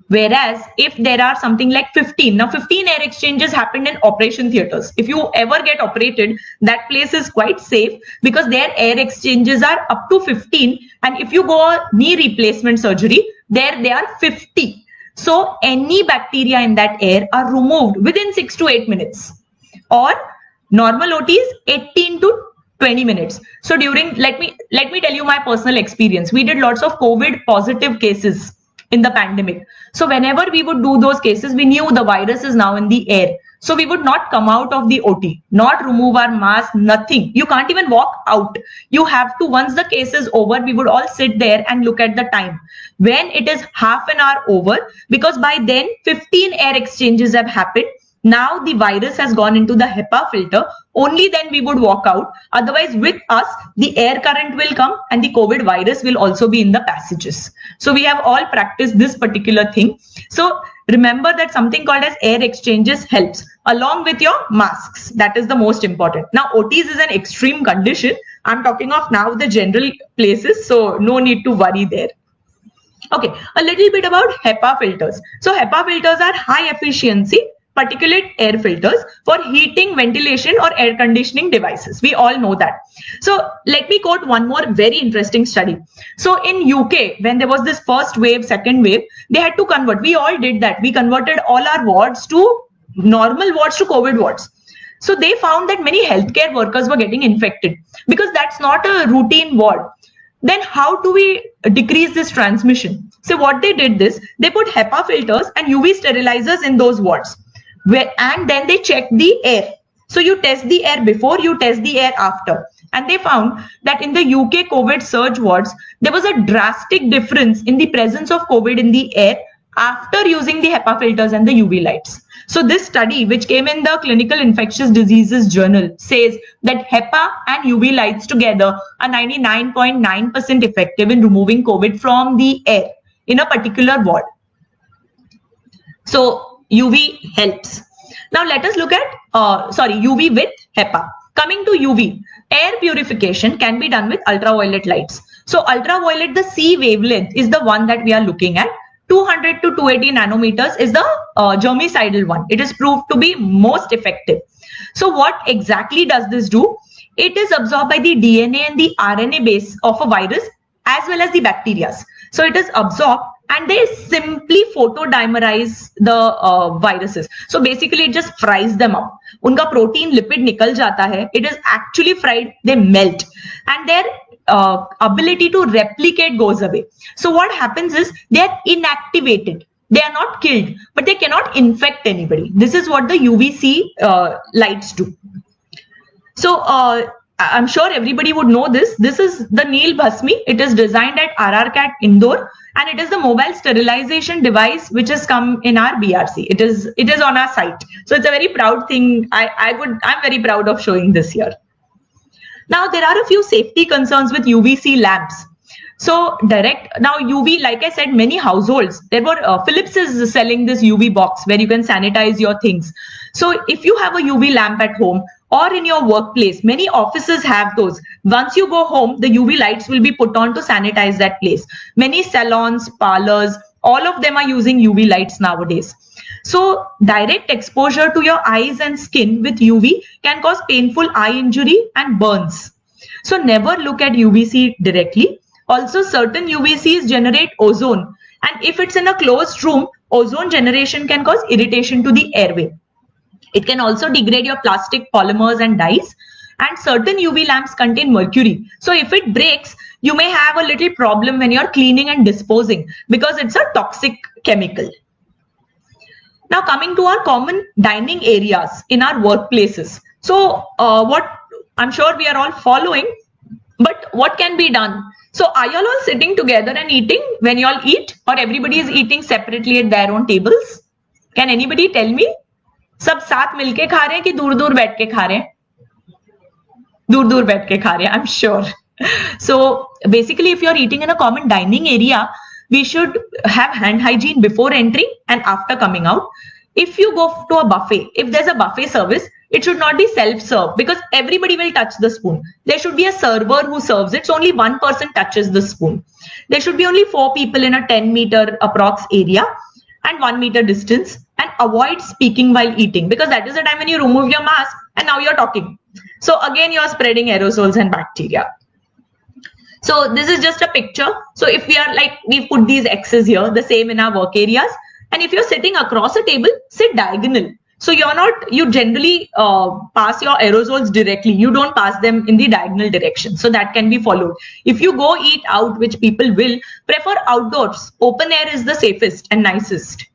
Whereas if there are something like 15, now 15 air exchanges happened in operation theaters. If you ever get operated, that place is quite safe because their air exchanges are up to 15. And if you go knee replacement surgery, there they are 50. So any bacteria in that air are removed within 6 to 8 minutes, or normal OT is 18 to 20 minutes. So during, let me tell you my personal experience. We did lots of COVID positive cases in the pandemic. So whenever we would do those cases, we knew the virus is now in the air. So we would not come out of the OT, not remove our mask, nothing. You can't even walk out. You have to, once the case is over, we would all sit there and look at the time. When it is half an hour over, because by then 15 air exchanges have happened. Now the virus has gone into the HEPA filter. Only then we would walk out. Otherwise, with us, the air current will come and the COVID virus will also be in the passages. So we have all practiced this particular thing. So remember that something called as air exchanges helps along with your masks. That is the most important. Now, OTs is an extreme condition. I'm talking of now the general places. So no need to worry there. Okay, a little bit about HEPA filters. So HEPA filters are high efficiency particulate air filters for heating, ventilation, or air conditioning devices. We all know that. So let me quote one more very interesting study. So in UK, when there was this first wave, second wave, they had to convert. We all did that. We converted all our wards to normal wards to COVID wards. So they found that many healthcare workers were getting infected because that's not a routine ward. Then how do we decrease this transmission? So what they did this, they put HEPA filters and UV sterilizers in those wards. And then they check the air. So you test the air before, you test the air after. And they found that in the UK COVID surge wards, there was a drastic difference in the presence of COVID in the air after using the HEPA filters and the UV lights. So this study, which came in the Clinical Infectious Diseases Journal, says that HEPA and UV lights together are 99.9% effective in removing COVID from the air in a particular ward. So UV helps. Now let us look at UV with HEPA. Coming to UV, air purification can be done with ultraviolet lights. So ultraviolet, the C wavelength, is the one that we are looking at. 200 to 280 nanometers is the germicidal one. It is proved to be most effective. So what exactly does this do? It is absorbed by the DNA and the RNA base of a virus as well as the bacteria. So it is absorbed and they simply photodimerize the viruses. So basically it just fries them up. Unka protein lipid nikal jata hai. It is actually fried, they melt, and their ability to replicate goes away. So what happens is they are inactivated. They are not killed, but they cannot infect anybody. This is what the UVC lights do. So I'm sure everybody would know this. This is the Neil Bhasmi. It is designed at RRCat Indore, and it is the mobile sterilization device which has come in our BRC. It is on our site. So it's a very proud thing. I'm very proud of showing this here. Now there are a few safety concerns with UVC lamps. So now UV, like I said, many households, there were Philips is selling this UV box where you can sanitize your things. So if you have a UV lamp at home or in your workplace, many offices have those. Once you go home, the UV lights will be put on to sanitize that place. Many salons, parlors, all of them are using UV lights nowadays. So direct exposure to your eyes and skin with UV can cause painful eye injury and burns. So never look at UVC directly. Also, certain UVCs generate ozone, and if it's in a closed room, ozone generation can cause irritation to the airway. It can also degrade your plastic polymers and dyes, and certain UV lamps contain mercury. So if it breaks, you may have a little problem when you're cleaning and disposing because it's a toxic chemical. Now coming to our common dining areas in our workplaces. So what I'm sure we are all following, but what can be done? So are you all sitting together and eating when you all eat, or everybody is eating separately at their own tables? Can anybody tell me? सब साथ मिलके खा रहे हैं कि दूर दूर बैठ के खा रहे हैं? दूर दूर बैठ के खा रहे हैं, I'm sure. So basically if you're eating in a common dining area, we should have hand hygiene before entering and after coming out. If you go to a buffet, if there's a buffet service, it should not be self-serve because everybody will touch the spoon. There should be a server who serves it, so only one person touches the spoon. There should be only 4 people in a 10-meter approx area and 1 meter distance, and avoid speaking while eating because that is the time when you remove your mask and now you're talking. So again, you're spreading aerosols and bacteria. So this is just a picture. So if we are like, we put these X's here, the same in our work areas. And if you're sitting across a table, sit diagonal. So you generally pass your aerosols directly. You don't pass them in the diagonal direction. So that can be followed. If you go eat out, which people will, prefer outdoors. Open air is the safest and nicest.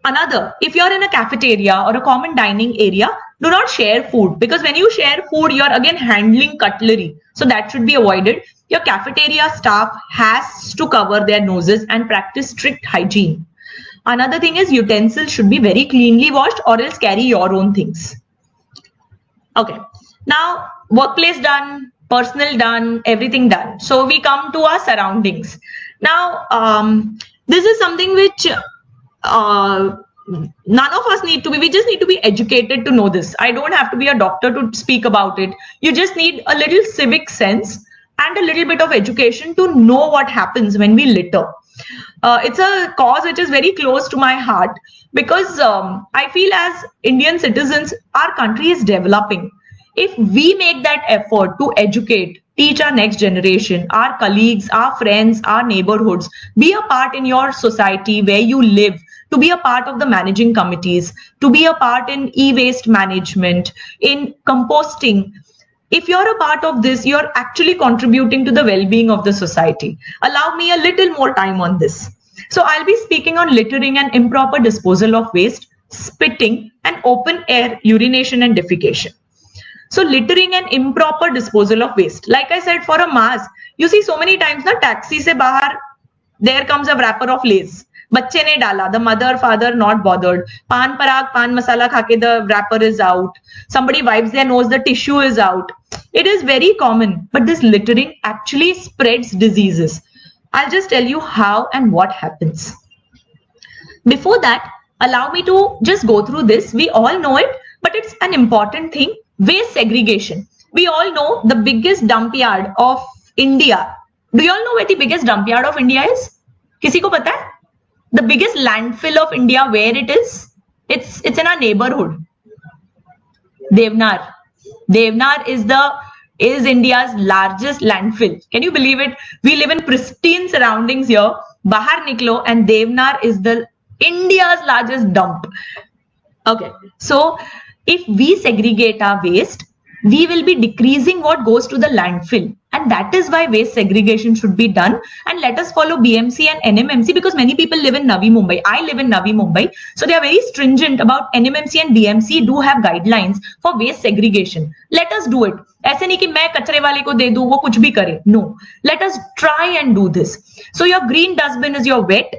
Another, if you're in a cafeteria or a common dining area, do not share food because when you share food, you're again handling cutlery. So that should be avoided. Your cafeteria staff has to cover their noses and practice strict hygiene. Another thing is utensils should be very cleanly washed or else carry your own things. Okay, now workplace done, personal done, everything done. So we come to our surroundings. Now, this is something which none of us need to be, we just need to be educated to know this. I don't have to be a doctor to speak about it. You just need a little civic sense and a little bit of education to know what happens when we litter. It's a cause which is very close to my heart because I feel as Indian citizens, our country is developing. If we make that effort to educate, teach our next generation, our colleagues, our friends, our neighborhoods, be a part in your society where you live, to be a part of the managing committees, to be a part in e-waste management, in composting. If you're a part of this, you're actually contributing to the well-being of the society. Allow me a little more time on this. So I'll be speaking on littering and improper disposal of waste, spitting, and open air urination and defecation. So littering and improper disposal of waste. Like I said, for a mask, you see so many times, na taxi se bahar, there comes a wrapper of Lays. बच्चे ने डाला, the mother father not bothered, पान पराग पान मसाला खा के the wrapper is out, somebody wipes their nose, the tissue is out. It is very common, but this littering actually spreads diseases. I'll just tell you how and what happens. Before that, allow me to just go through this. We all know it, but it's an important thing. Waste segregation. We all know the biggest dump yard of India. Do you all know where the biggest dump yard of India is? किसी को पता है? The biggest landfill of India, where it is? It's in our neighborhood. Devnar. Devnar is India's largest landfill. Can you believe it? We live in pristine surroundings here. Bahar niklo, and Devnar is the India's largest dump. Okay, so if we segregate our waste, we will be decreasing what goes to the landfill, and that is why waste segregation should be done. And let us follow BMC and NMMC, because many people live in Navi Mumbai. I live in Navi Mumbai, so they are very stringent about NMMC and BMC do have guidelines for waste segregation. Let us do it. ऐसे नहीं कि मैं कचरे वाले को दे दूं वो कुछ भी करे. No, let us try and do this. So your green dustbin is your wet,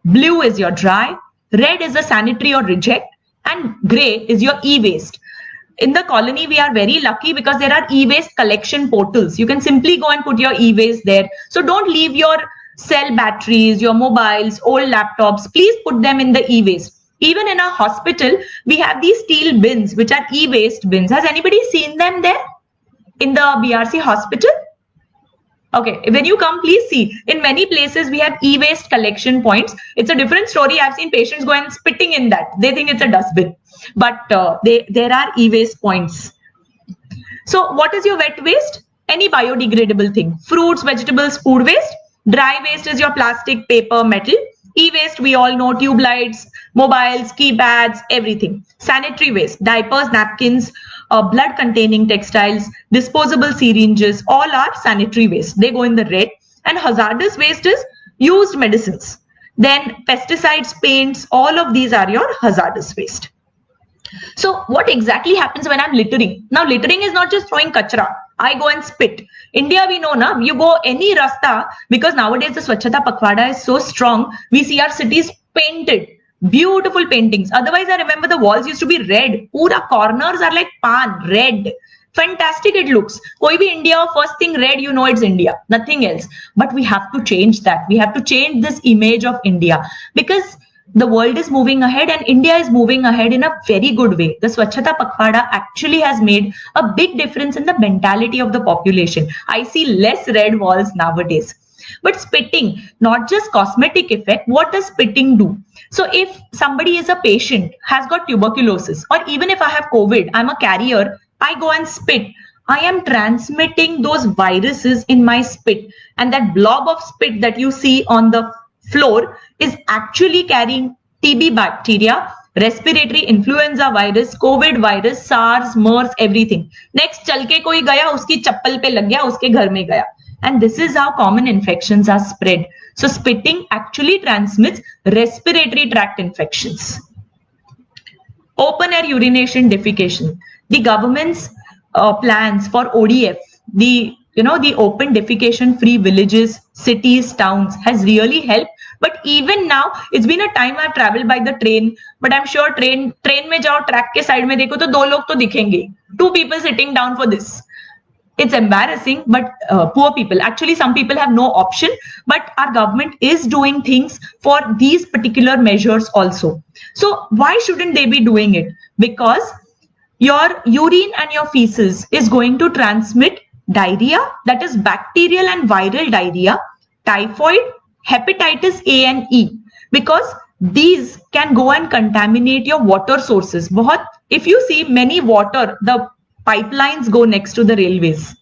blue is your dry, red is the sanitary or reject, and gray is your e-waste. In the colony, we are very lucky because there are e-waste collection portals. You can simply go and put your e-waste there. So don't leave your cell batteries, your mobiles, old laptops. Please put them in the e-waste. Even in a hospital, we have these steel bins, which are e-waste bins. Has anybody seen them there in the BRC hospital? Okay, when you come, please see. In many places, we have e-waste collection points. It's a different story. I've seen patients go and spitting in that. They think it's a dustbin. But there are e-waste points. So what is your wet waste? Any biodegradable thing. Fruits, vegetables, food waste. Dry waste is your plastic, paper, metal. E-waste, we all know, tube lights, mobiles, keypads, everything. Sanitary waste, diapers, napkins, blood-containing textiles, disposable syringes, all are sanitary waste. They go in the red. And hazardous waste is used medicines. Then pesticides, paints, all of these are your hazardous waste. So what exactly happens when I'm littering? Now littering is not just throwing kachra. I go and spit. India, we know now, you go any rasta, because nowadays the Swacchhta Pakhwada is so strong, we see our cities painted. Beautiful paintings. Otherwise, I remember the walls used to be red. Pura corners are like pan, red. Fantastic it looks. Koi bhi India, first thing red, you know it's India. Nothing else. But we have to change that. We have to change this image of India, because the world is moving ahead and India is moving ahead in a very good way. The Swachhta Pakhwada actually has made a big difference in the mentality of the population. I see less red walls nowadays. But spitting, not just cosmetic effect, what does spitting do? So if somebody is a patient, has got tuberculosis, or even if I have COVID, I'm a carrier, I go and spit. I am transmitting those viruses in my spit. And that blob of spit that you see on the floor is actually carrying TB bacteria, respiratory influenza virus, COVID virus, SARS, MERS, everything. Next, chalke koi gaya, uski chappal pe lag gaya, uske ghar mein gaya. And this is how common infections are spread. So spitting actually transmits respiratory tract infections. Open air urination, defecation. The government's plans for ODF, the open defecation free villages, cities, towns has really helped. But even now, it's been a time I've traveled by the train, but I'm sure train mein jao, track ke side mein dekho to do log to dikhenge. Two people sitting down for this. It's embarrassing, but poor people, actually some people have no option, but our government is doing things for these particular measures also. So why shouldn't they be doing it? Because your urine and your feces is going to transmit diarrhea, that is bacterial and viral diarrhea, typhoid, hepatitis A and E, because these can go and contaminate your water sources. If you see many water, the pipelines go next to the railways.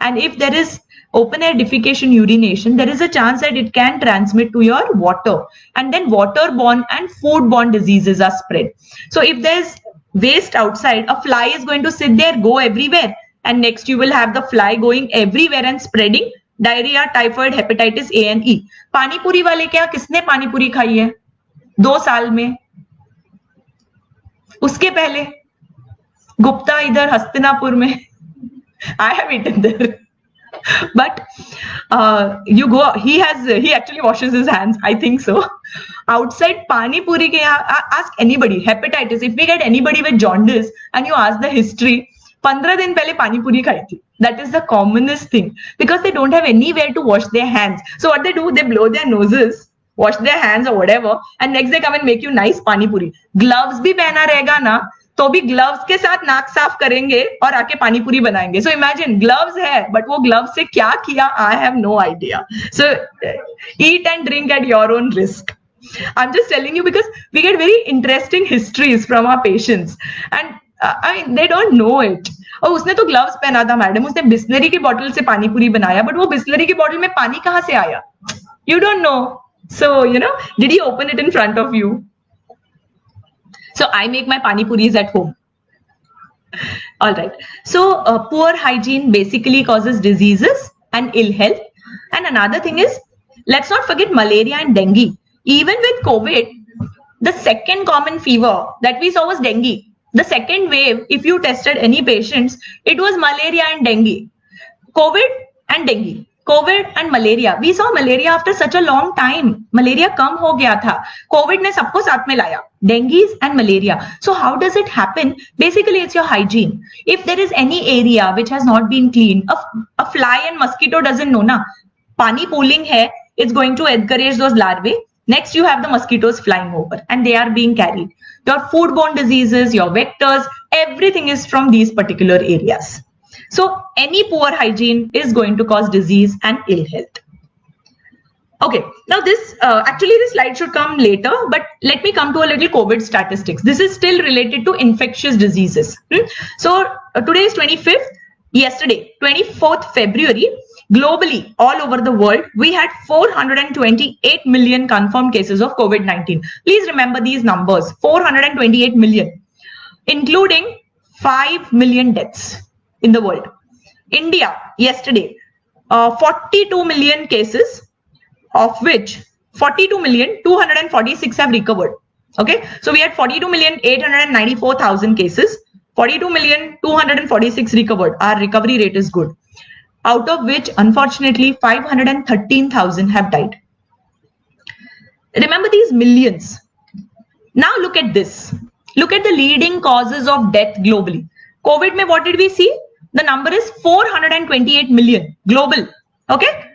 And if there is open air defecation urination, there is a chance that it can transmit to your water. And then waterborne and foodborne diseases are spread. So if there's waste outside, a fly is going to sit there, go everywhere. And next you will have the fly going everywhere and spreading diarrhea, typhoid, hepatitis A and E. पानी पूरी वाले क्या, किसने पानी पूरी खाई है 2 साल में? उसके पहले गुप्ता इधर हस्तिनापुर में, I have eaten there. But you go, he actually washes his hands, I think so. Outside pani puri ke, ask anybody, hepatitis, if we get anybody with jaundice and you ask the history, 15 दिन पहले पानी पूरी खाई थी. That is the commonest thing, because they don't have anywhere to wash their hands. So what they do, they blow their noses, wash their hands or whatever, and next they come and make you nice pani puri. Gloves भी पहना रहेगा ना, तो भी gloves के साथ नाक साफ करेंगे और आके पानी पूरी बनाएंगे. सो इमेजिन, ग्लव्स है बट वो ग्लव्स से क्या किया, I have no idea. So eat and drink at your own risk. I'm just telling you because we get very interesting histories from our patients, and I mean, they don't know it. और उसने तो gloves पहना था madam, उसने बिस्लरी की बोतल से पानी पूरी बनाया, बट वो बिस्लरी की बोतल में पानी कहाँ से आया? You don't know. So, you know, did he open it in front of you? So I make my pani puris at home. All right. So poor hygiene basically causes diseases and ill health. And another thing is, let's not forget malaria and dengue. Even with COVID, the second common fever that we saw was dengue. The second wave, if you tested any patients, it was malaria and dengue. COVID and dengue. COVID and malaria. We saw malaria after such a long time. Malaria कम हो गया था. COVID ने सबको साथ में लाया. Dengue and malaria. So how does it happen? Basically, it's your hygiene. If there is any area which has not been cleaned, a fly and mosquito doesn't know na. Pani pooling hai, it's going to encourage those larvae. Next, you have the mosquitoes flying over and they are being carried. Your foodborne diseases, your vectors, everything is from these particular areas. So any poor hygiene is going to cause disease and ill health. Okay, now this actually this slide should come later, but let me come to a little COVID statistics. This is still related to infectious diseases. So today is 25th. Yesterday, 24th February, globally, all over the world, we had 428 million confirmed cases of COVID-19. Please remember these numbers, 428 million, including 5 million deaths in the world. India, yesterday, 42 million cases, of which 42,246,000 have recovered. Okay, so we had 42,894,000 cases, 42,246,000 recovered. Our recovery rate is good. Out of which, unfortunately, 513,000 have died. Remember these millions. Now look at this. Look at the leading causes of death globally. COVID mein, what did we see? The number is 428 million global. Okay.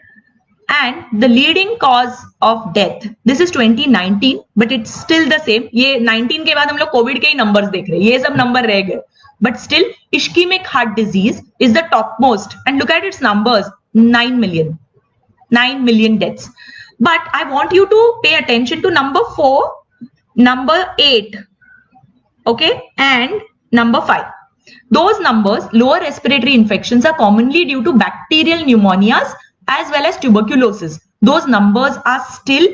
And the leading cause of death, this is 2019, but it's still the same. ये 19 के बाद हम लोग COVID के ही numbers देख रहे हैं. ये सब number रह गए. But still, ischemic heart disease is the topmost. And look at its numbers, 9 million. 9 million deaths. But I want you to pay attention to number 4, number 8, okay, and number 5. Those numbers, lower respiratory infections, are commonly due to bacterial pneumonias as well as tuberculosis. Those numbers are still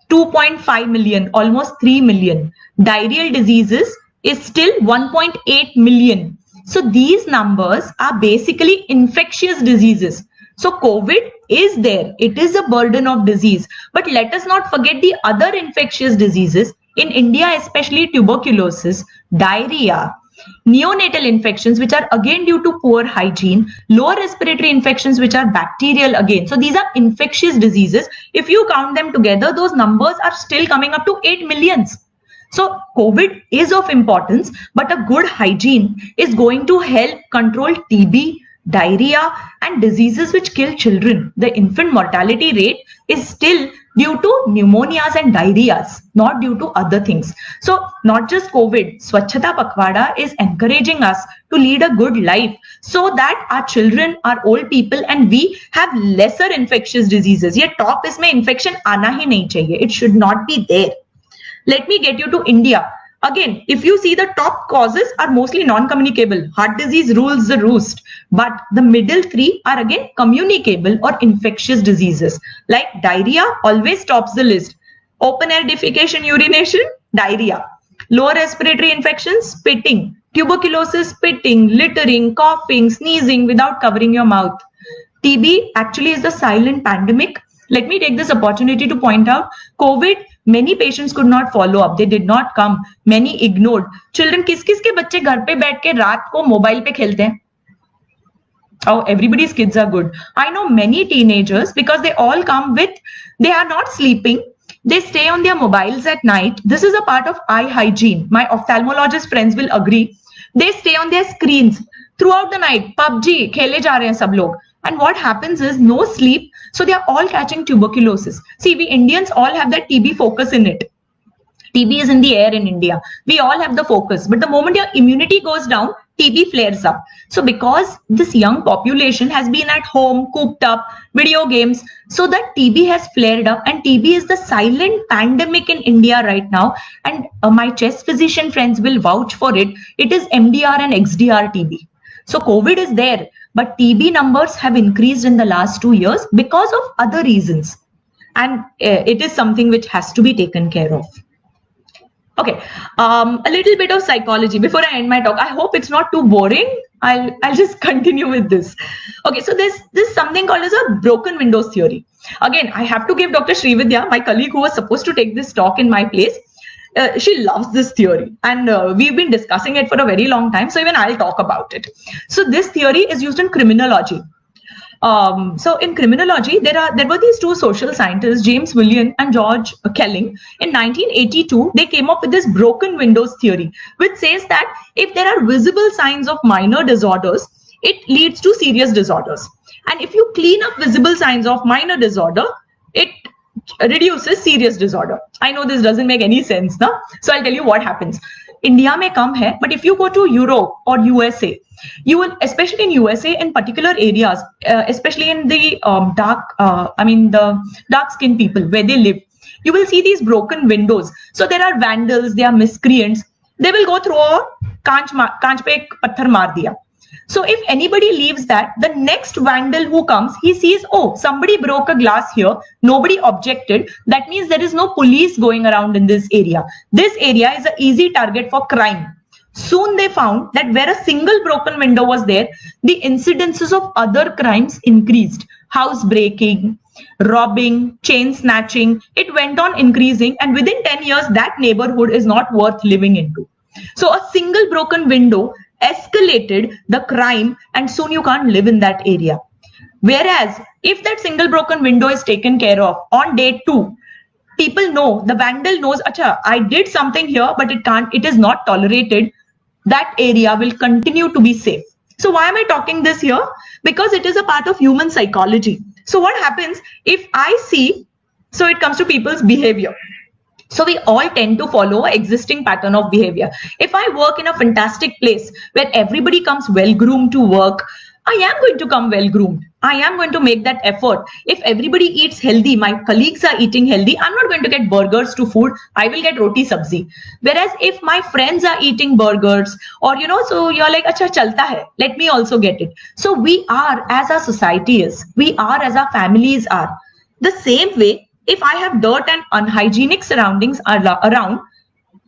2.5 million, almost 3 million. Diarrheal diseases is still 1.8 million. So these numbers are basically infectious diseases. So COVID is there. It is a burden of disease. But let us not forget the other infectious diseases. In India, especially tuberculosis, diarrhea, neonatal infections, which are again due to poor hygiene, lower respiratory infections, which are bacterial again. So these are infectious diseases. If you count them together, those numbers are still coming up to 8 millions. So COVID is of importance, but a good hygiene is going to help control TB, diarrhea, and diseases which kill children. The infant mortality rate is still due to pneumonias and diarrheas, not due to other things. So not just COVID, Swacchhta Pakhwada is encouraging us to lead a good life so that our children, our old people, and we have lesser infectious diseases. Ye top isme infection aana hi nahi chahiye. It should not be there. Let me get you to India. Again, if you see, the top causes are mostly non-communicable. Heart disease rules the roost. But the middle three are again communicable or infectious diseases. Like diarrhea always tops the list. Open air defecation, urination, diarrhea. Lower respiratory infections, spitting. Tuberculosis, spitting, littering, coughing, sneezing without covering your mouth. TB actually is the silent pandemic. Let me take this opportunity to point out, COVID, many patients could not follow up. They did not come. Many ignored. Children, किस किस के बच्चे घर पे बैठ के रात को मोबाइल पे खेलते हैं? Oh, everybody's kids are good. I know many teenagers because they all come with, they are not sleeping. They stay on their mobiles at night. This is a part of eye hygiene. My ophthalmologist friends will agree. They stay on their screens throughout the night. PUBG, khele ja rahe hain sab log. And what happens is no sleep. So they are all catching tuberculosis. See, we Indians all have that TB focus in it. TB is in the air in India. We all have the focus. But the moment your immunity goes down, TB flares up. So because this young population has been at home, cooped up, video games, so that TB has flared up, and TB is the silent pandemic in India right now. And my chest physician friends will vouch for it. It is MDR and XDR TB. So COVID is there, but TB numbers have increased in the last 2 years because of other reasons. And it is something which has to be taken care of. Okay, a little bit of psychology before I end my talk. I hope it's not too boring. I'll just continue with this. Okay, so there's something called as a broken windows theory. Again, I have to give Dr. Srividya, my colleague who was supposed to take this talk in my place. She loves this theory, and we've been discussing it for a very long time. So even I'll talk about it. So this theory is used in criminology. So in criminology, there were these two social scientists, James William and George Kelling. In 1982, they came up with this broken windows theory, which says that if there are visible signs of minor disorders, it leads to serious disorders. And if you clean up visible signs of minor disorder, it reduces serious disorder. I know this doesn't make any sense, na? So I'll tell you what happens. India mein kam hai, but if you go to Europe or USA, you will, especially in USA, in particular areas, especially in the the dark skinned people where they live, you will see these broken windows. So there are vandals, there are miscreants. They will go through a kaanch pe ek patthar maar diya. So if anybody leaves that, the next vandal who comes, he sees, oh, somebody broke a glass here, nobody objected. That means there is no police going around in this area. This area is an easy target for crime. Soon they found that where a single broken window was there, the incidences of other crimes increased. House breaking, robbing, chain snatching, it went on increasing, and within 10 years, that neighborhood is not worth living into. So a single broken window escalated the crime, and soon you can't live in that area. Whereas if that single broken window is taken care of on day 2, people know, the vandal knows, acha, I did something here, but it is not tolerated. That area will continue to be safe. So why am I talking this here? Because it is a part of human psychology. So what happens if I see, so it comes to people's behavior. So we all tend to follow an existing pattern of behavior. If I work in a fantastic place where everybody comes well-groomed to work, I am going to come well-groomed. I am going to make that effort. If everybody eats healthy, my colleagues are eating healthy, I'm not going to get burgers to food. I will get roti sabzi. Whereas if my friends are eating burgers, or so you're like, acha chalta hai, let me also get it. So we are, as our society is, we are as our families are. The same way, if I have dirt and unhygienic surroundings around,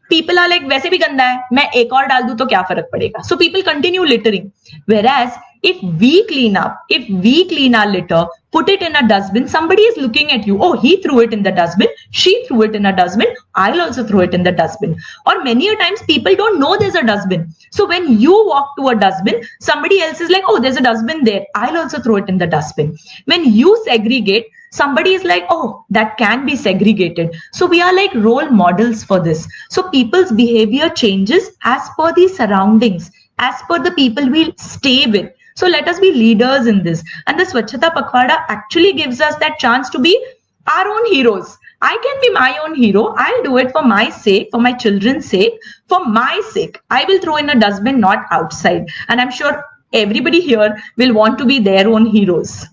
people are like, वैसे भी गंदा है, मैं एक और डाल दूं तो क्या फर्क पड़ेगा? So people continue littering. Whereas if we clean up, if we clean our litter, put it in a dustbin, somebody is looking at you. Oh, he threw it in the dustbin. She threw it in a dustbin. I'll also throw it in the dustbin. Or many a times people don't know there's a dustbin. So when you walk to a dustbin, somebody else is like, oh, there's a dustbin there. I'll also throw it in the dustbin. When you segregate, somebody is like, oh, that can be segregated. So we are like role models for this. So people's behavior changes as per the surroundings, as per the people we stay with. So let us be leaders in this. And the Swacchhta Pakhwada actually gives us that chance to be our own heroes. I can be my own hero. I'll do it for my sake, for my children's sake, for my sake. I will throw in a dustbin, not outside. And I'm sure everybody here will want to be their own heroes.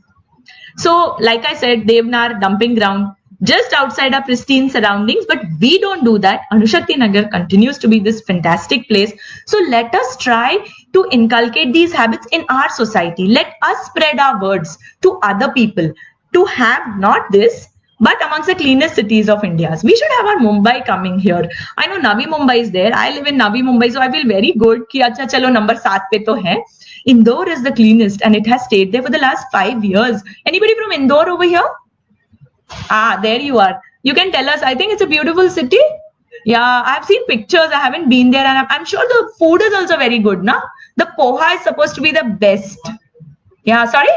So, like I said, Devnar, dumping ground, just outside our pristine surroundings, but we don't do that. Anushakti Nagar continues to be this fantastic place. So let us try to inculcate these habits in our society. Let us spread our words to other people to have not this, but amongst the cleanest cities of India. We should have our Mumbai coming here. I know Navi Mumbai is there. I live in Navi Mumbai, so I feel very good ki acha chalo number 7 pe to hai. Indore is the cleanest and it has stayed there for the last 5 years. Anybody from Indore over here? Ah, there you are. You can tell us. I think it's a beautiful city. Yeah, I've seen pictures. I haven't been there, and I'm sure the food is also very good, na? The poha is supposed to be the best. Yeah, sorry?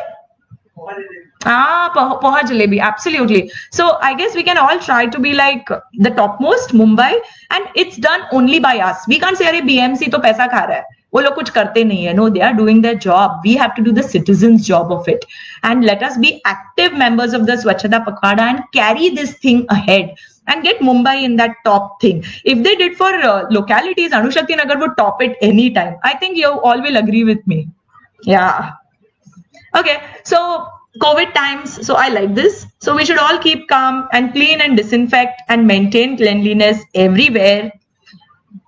Poha jalebi, absolutely. So I guess we can all try to be like the topmost Mumbai, and it's done only by us. We can't say, "Arey BMC to paisa kha raha hai." वो लोग कुछ करते नहीं है. No, they are doing their job. We have to do the citizens' job of it, and let us be active members of the Swachhta Pakhwada and carry this thing ahead and get Mumbai in that top thing. If they did for localities, Anushakti Nagar would top it anytime. I think you all will agree with me. Yeah. Okay, so COVID times, so I like this. So we should all keep calm and clean and disinfect and maintain cleanliness everywhere.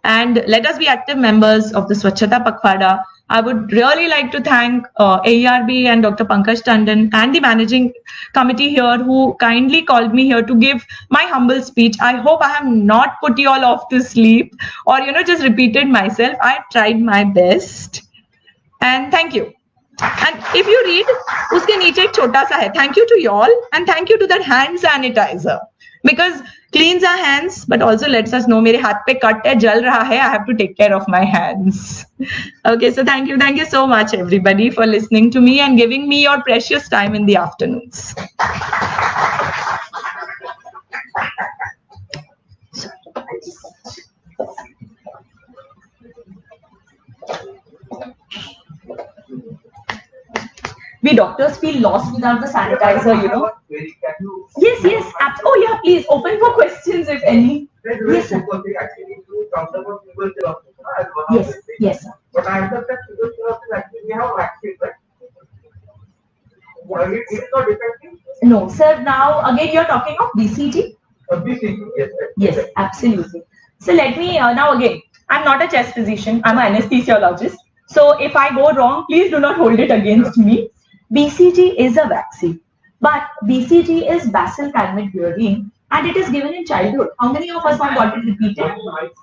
And let us be active members of the Swachhta Pakhwada. I would really like to thank AERB and Dr. Pankaj Tandon and the managing committee here who kindly called me here to give my humble speech. I hope I have not put you all off to sleep or, just repeated myself. I tried my best. And thank you. And if you read, uske niche ek chota sa hai. Thank you to you all and thank you to that hand sanitizer because cleans our hands but also lets us know mere haath pe cut hai, jal raha hai, I have to take care of my hands. Okay, so thank you so much everybody for listening to me and giving me your precious time in the afternoons. We doctors feel lost without the sanitizer, Yes. Oh, yeah, please open for questions if any. Yes, sir. Yes, sir. But I understand tuberculosis actually we have vaccine, right? It is not effective? No, sir. Now, again, you're talking of BCG? BCG, yes. Yes, absolutely. So let me, now again, I'm not a chest physician, I'm an anesthesiologist. So if I go wrong, please do not hold it against me. BCG is a vaccine, but BCG is Bacillus calmette-guerin and it is given in childhood. How many of us have got it repeated?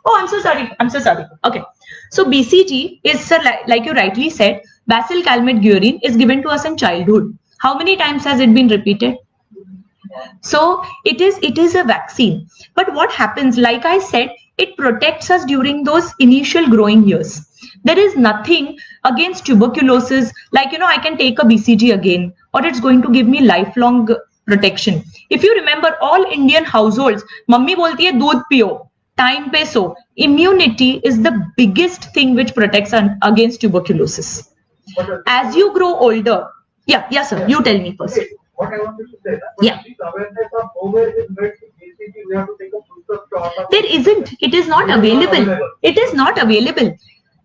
Oh, I'm so sorry. Okay. So BCG is, sir, like you rightly said, Bacillus calmette-guerin is given to us in childhood. How many times has it been repeated? So it is a vaccine. But what happens, like I said, it protects us during those initial growing years. There is nothing against tuberculosis, like, I can take a BCG again, or it's going to give me lifelong protection. If you remember, all Indian households, mummy bolti hai, doodh piyo, time pe so. Immunity is the biggest thing which protects against tuberculosis. As you grow older, yeah, sir, you tell me first. What I wanted to say, yeah. Awareness of nowhere is made to BCG, we have to take a booster shot. There isn't. It is not available. It is not available.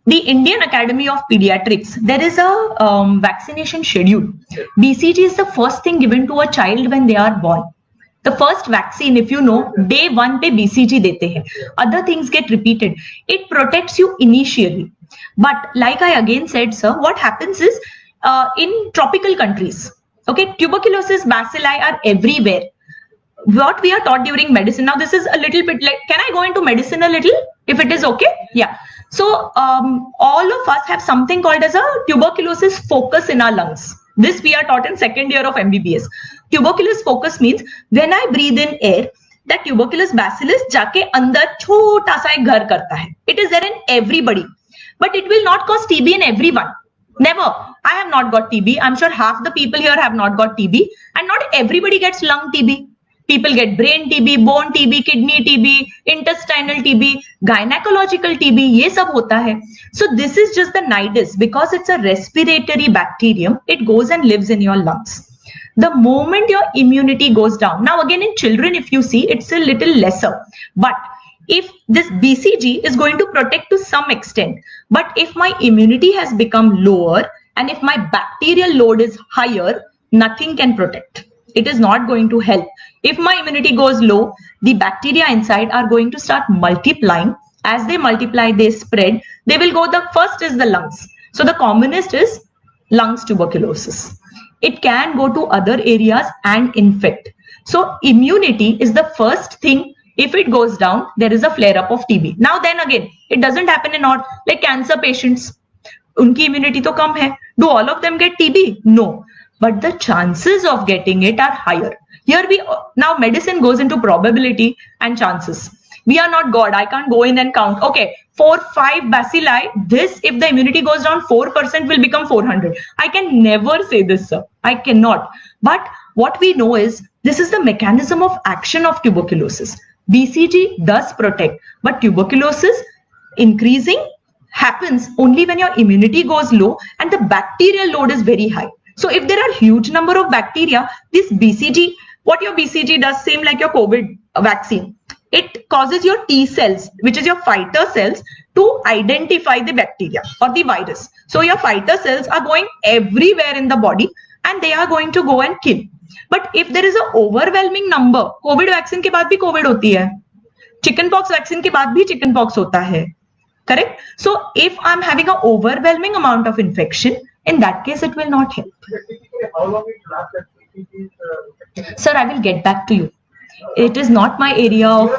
The Indian Academy of Pediatrics, there is a vaccination schedule. BCG is the first thing given to a child when they are born. The first vaccine, if you know, day 1 pe BCG dete hai. Other things get repeated. It protects you initially. But like I again said, sir, what happens is in tropical countries, okay, tuberculosis bacilli are everywhere. What we are taught during medicine, now this is a little bit like, can I go into medicine a little, if it is okay? Yeah. So all of us have something called as a tuberculosis focus in our lungs. This we are taught in second year of MBBS. Tuberculosis focus means when I breathe in air, that tuberculous bacillus जाके अंदर छोटा सा एक घर करता है. It is there in everybody, but it will not cause TB in everyone. Never. I have not got TB. I'm sure half the people here have not got TB, and not everybody gets lung TB. People get brain TB, bone TB, kidney TB, intestinal TB, gynecological TB, ये सब होता है. So this is just the nidus because it's a respiratory bacterium. It goes and lives in your lungs. The moment your immunity goes down, now again in children, if you see, it's a little lesser. But if this BCG is going to protect to some extent, but if my immunity has become lower and if my bacterial load is higher, nothing can protect. It is not going to help. If my immunity goes low, the bacteria inside are going to start multiplying. As they multiply, they spread. They will go, the first is the lungs. So the commonest is lungs tuberculosis. It can go to other areas and infect. So immunity is the first thing. If it goes down, there is a flare up of TB. Now then again, it doesn't happen in all, like cancer patients. Unki immunity to kam hai. Do all of them get TB? No. But the chances of getting it are higher. Here now medicine goes into probability and chances. We are not God. I can't go in and count. Okay, 4, 5 bacilli. This, if the immunity goes down, 4% will become 400. I can never say this, sir. I cannot. But what we know is this is the mechanism of action of tuberculosis. BCG does protect, but tuberculosis increasing happens only when your immunity goes low and the bacterial load is very high. So if there are huge number of bacteria, this BCG, what your BCG does, same like your COVID vaccine, it causes your T cells, which is your fighter cells, to identify the bacteria or the virus. So your fighter cells are going everywhere in the body and they are going to go and kill. But if there is an overwhelming number, COVID vaccine के बाद भी COVID होती है, chickenpox vaccine के बाद भी chickenpox होता है, correct? So if I'm having an overwhelming amount of infection, in that case it will not help. How long it lasts? Sir, I will get back to you. It is not my area of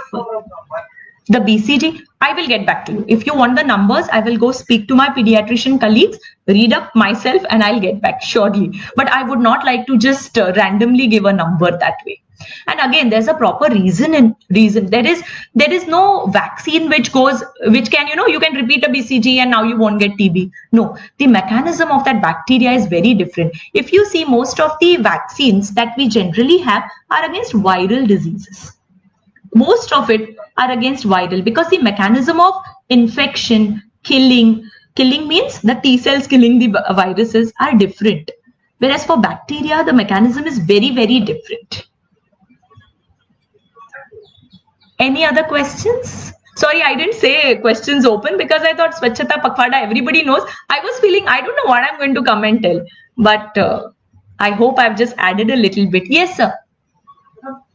the BCG. I will get back to you. If you want the numbers, I will go speak to my pediatrician colleagues, read up myself, and I'll get back surely. But I would not like to just randomly give a number that way. And again, there's a proper reason. There is no vaccine which can, you can repeat a BCG and now you won't get TB. No, the mechanism of that bacteria is very different. If you see, most of the vaccines that we generally have are against viral diseases. Most of it are against viral, because the mechanism of infection, killing means the T cells killing the viruses are different. Whereas for bacteria, the mechanism is very, very different. Any other questions? Sorry, I didn't say questions open because I thought Swacchhta Pakhwada, everybody knows. I was feeling, I don't know what I'm going to come and tell. But I hope I've just added a little bit. Yes, sir.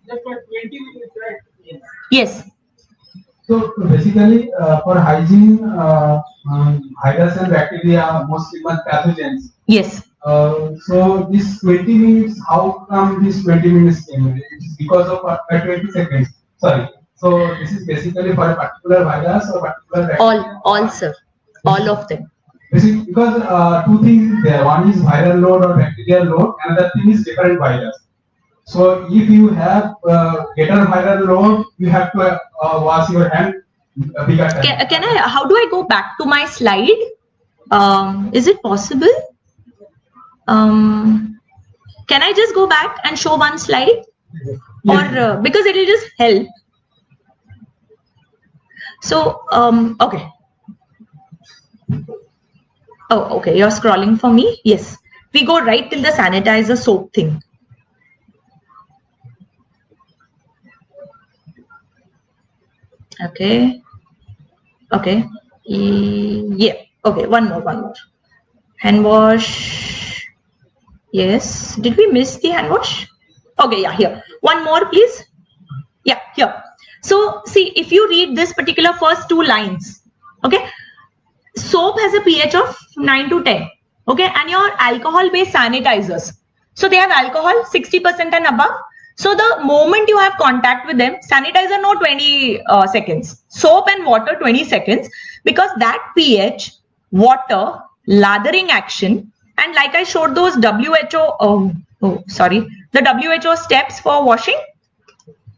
Just for 20 minutes, right? Yes. So basically, for hygiene, virus and bacteria, mostly pathogens. Yes. So this 20 minutes, how come this 20 minutes came? It is because of 20 seconds. Sorry. So this is basically for a particular virus or particular bacteria? All, sir. All of them. Basically, because two things there. One is viral load or bacterial load. Another thing is different virus. So if you have greater viral load, you have to wash your hand bigger time. Can I? How do I go back to my slide? Is it possible? Can I just go back and show one slide? Yes. Or because it will just help. So okay. Oh, okay. You're scrolling for me. Yes. We go right till the sanitizer soap thing. Okay. Okay. Yeah. Okay. One more. Hand wash. Yes. Did we miss the hand wash? Okay. Yeah. Here. One more, please. Yeah. Here. So see, if you read this particular first two lines, okay, soap has a pH of 9 to 10, okay, and your alcohol-based sanitizers, so they have alcohol 60% and above. So the moment you have contact with them, sanitizer no 20 seconds, soap and water 20 seconds, because that pH, water, lathering action, and like I showed those WHO, the WHO steps for washing.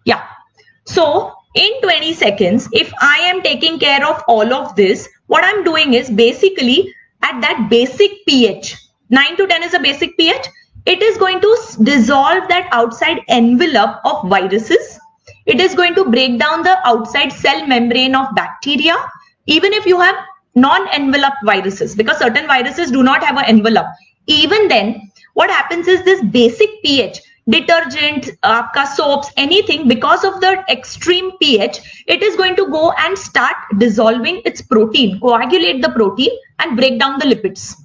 Yeah. So in 20 seconds, if I am taking care of all of this, what I'm doing is basically at that basic pH, 9 to 10 is a basic pH, it is going to dissolve that outside envelope of viruses. It is going to break down the outside cell membrane of bacteria, even if you have non-enveloped viruses, because certain viruses do not have an envelope. Even then, what happens is this basic pH, detergent, soaps, anything, because of the extreme pH, it is going to go and start dissolving its protein, coagulate the protein and break down the lipids.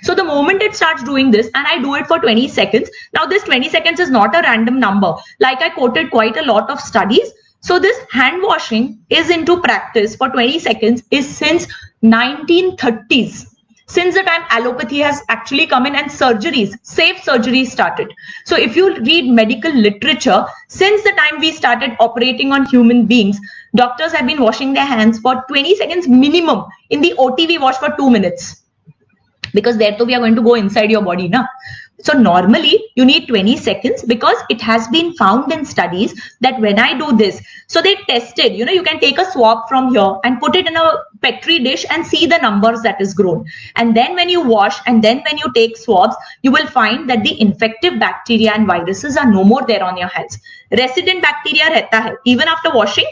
So the moment it starts doing this, and I do it for 20 seconds, now this 20 seconds is not a random number. Like I quoted quite a lot of studies. So this hand washing is into practice for 20 seconds is since 1930s. Since the time allopathy has actually come in and surgeries, safe surgeries started. So if you read medical literature, since the time we started operating on human beings, doctors have been washing their hands for 20 seconds minimum. In the OT, we wash for 2 minutes. Because there too we are going to go inside your body. Na? So normally you need 20 seconds because it has been found in studies that when I do this, so they tested, you can take a swab from here and put it in a petri dish and see the numbers that is grown. And then when you wash and then when you take swabs, you will find that the infective bacteria and viruses are no more there on your hands. Resident bacteria rehta hai, even after washing.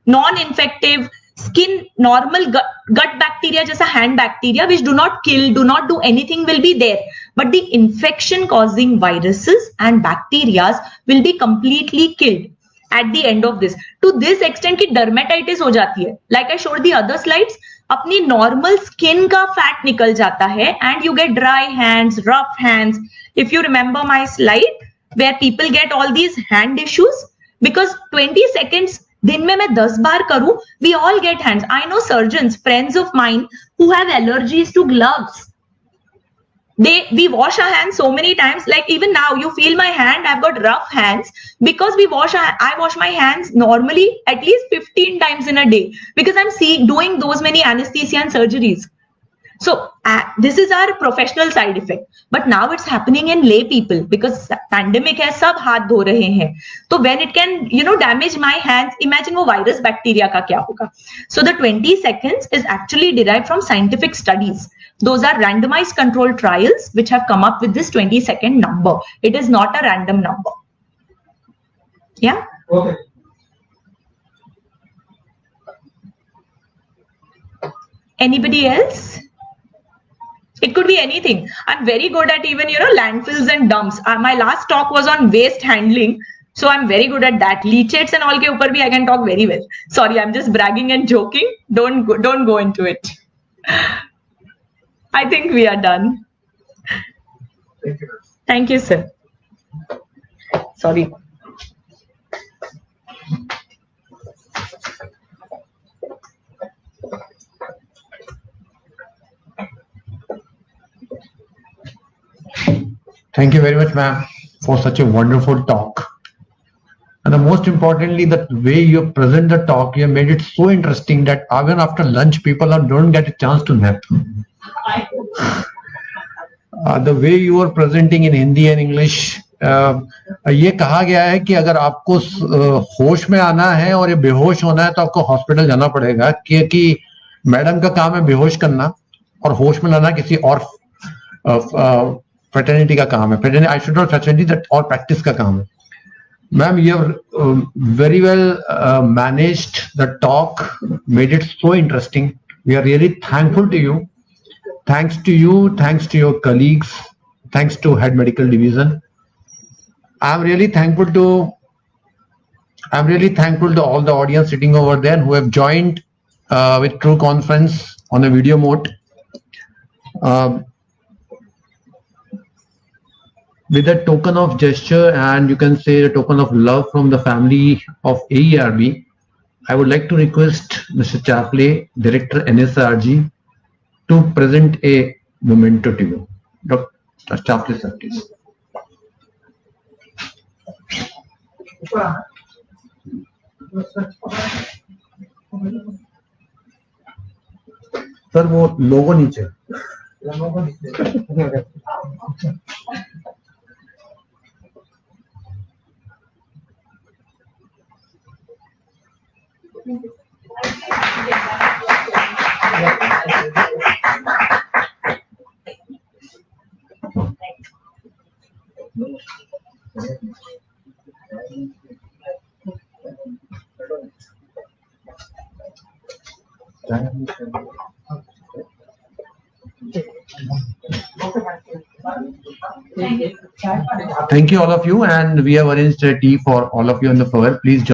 Non-infective, skin, normal gut bacteria, just a hand bacteria, which do not kill, do not do anything, will be there. But the infection causing viruses and bacteria will be completely killed at the end of this. To this extent ki dermatitis ho jati hai. Like I showed the other slides, apni normal skin ka fat nikal jata hai and you get dry hands, rough hands. If you remember my slide where people get all these hand issues because 20 seconds दिन में मैं 10 बार करूं, we all get hands. I know surgeons, friends of mine who have allergies to gloves. We wash our hands so many times, like even now you feel my hand, I've got rough hands because I wash my hands normally at least 15 times in a day because I'm doing those many anesthesia and surgeries. So this is our professional side effect, but now it's happening in lay people because pandemic hai, sab haath dho rahe hain. So when it can, damage my hands, imagine wo virus bacteria ka kya hoga. So the 20 seconds is actually derived from scientific studies. Those are randomized controlled trials which have come up with this 20-second number. It is not a random number. Yeah. Okay. Anybody else? It could be anything. I'm very good at even, landfills and dumps. My last talk was on waste handling. So I'm very good at that. Leachates and all ke upar bhi I can talk very well. Sorry, I'm just bragging and joking. Don't go into it. I think we are done. Thank you. Thank you, sir. Sorry. Thank you very much, ma'am, for such a wonderful talk. And the most importantly, the way you present the talk, you made it so interesting that even after lunch, people don't get a chance to nap. The way you are presenting in Hindi and English, ये कहा गया है कि अगर आपको होश में आना है और ये बेहोश होना है तो आपको हॉस्पिटल जाना पड़ेगा क्योंकि मैडम का काम है बेहोश करना और होश में लाना किसी और फ्रेटर्निटी का काम है. I should not fraternity, that और प्रैक्टिस का काम है. Ma'am, you have very well managed the talk, made it so interesting. We are really thankful to you. Thanks to you, thanks to your colleagues, thanks to Head Medical Division. I'm really thankful to all the audience sitting over there who have joined with True Conference on a video mode. With a token of gesture and you can say a token of love from the family of AERB, I would like to request Mr. Chapley, Director NSRG, to present a memento to you. Dr. Chapley, sir, please. Sir वो लोगो नीचे Thank you all of you, and we have arranged a tea for all of you on the floor. Please join.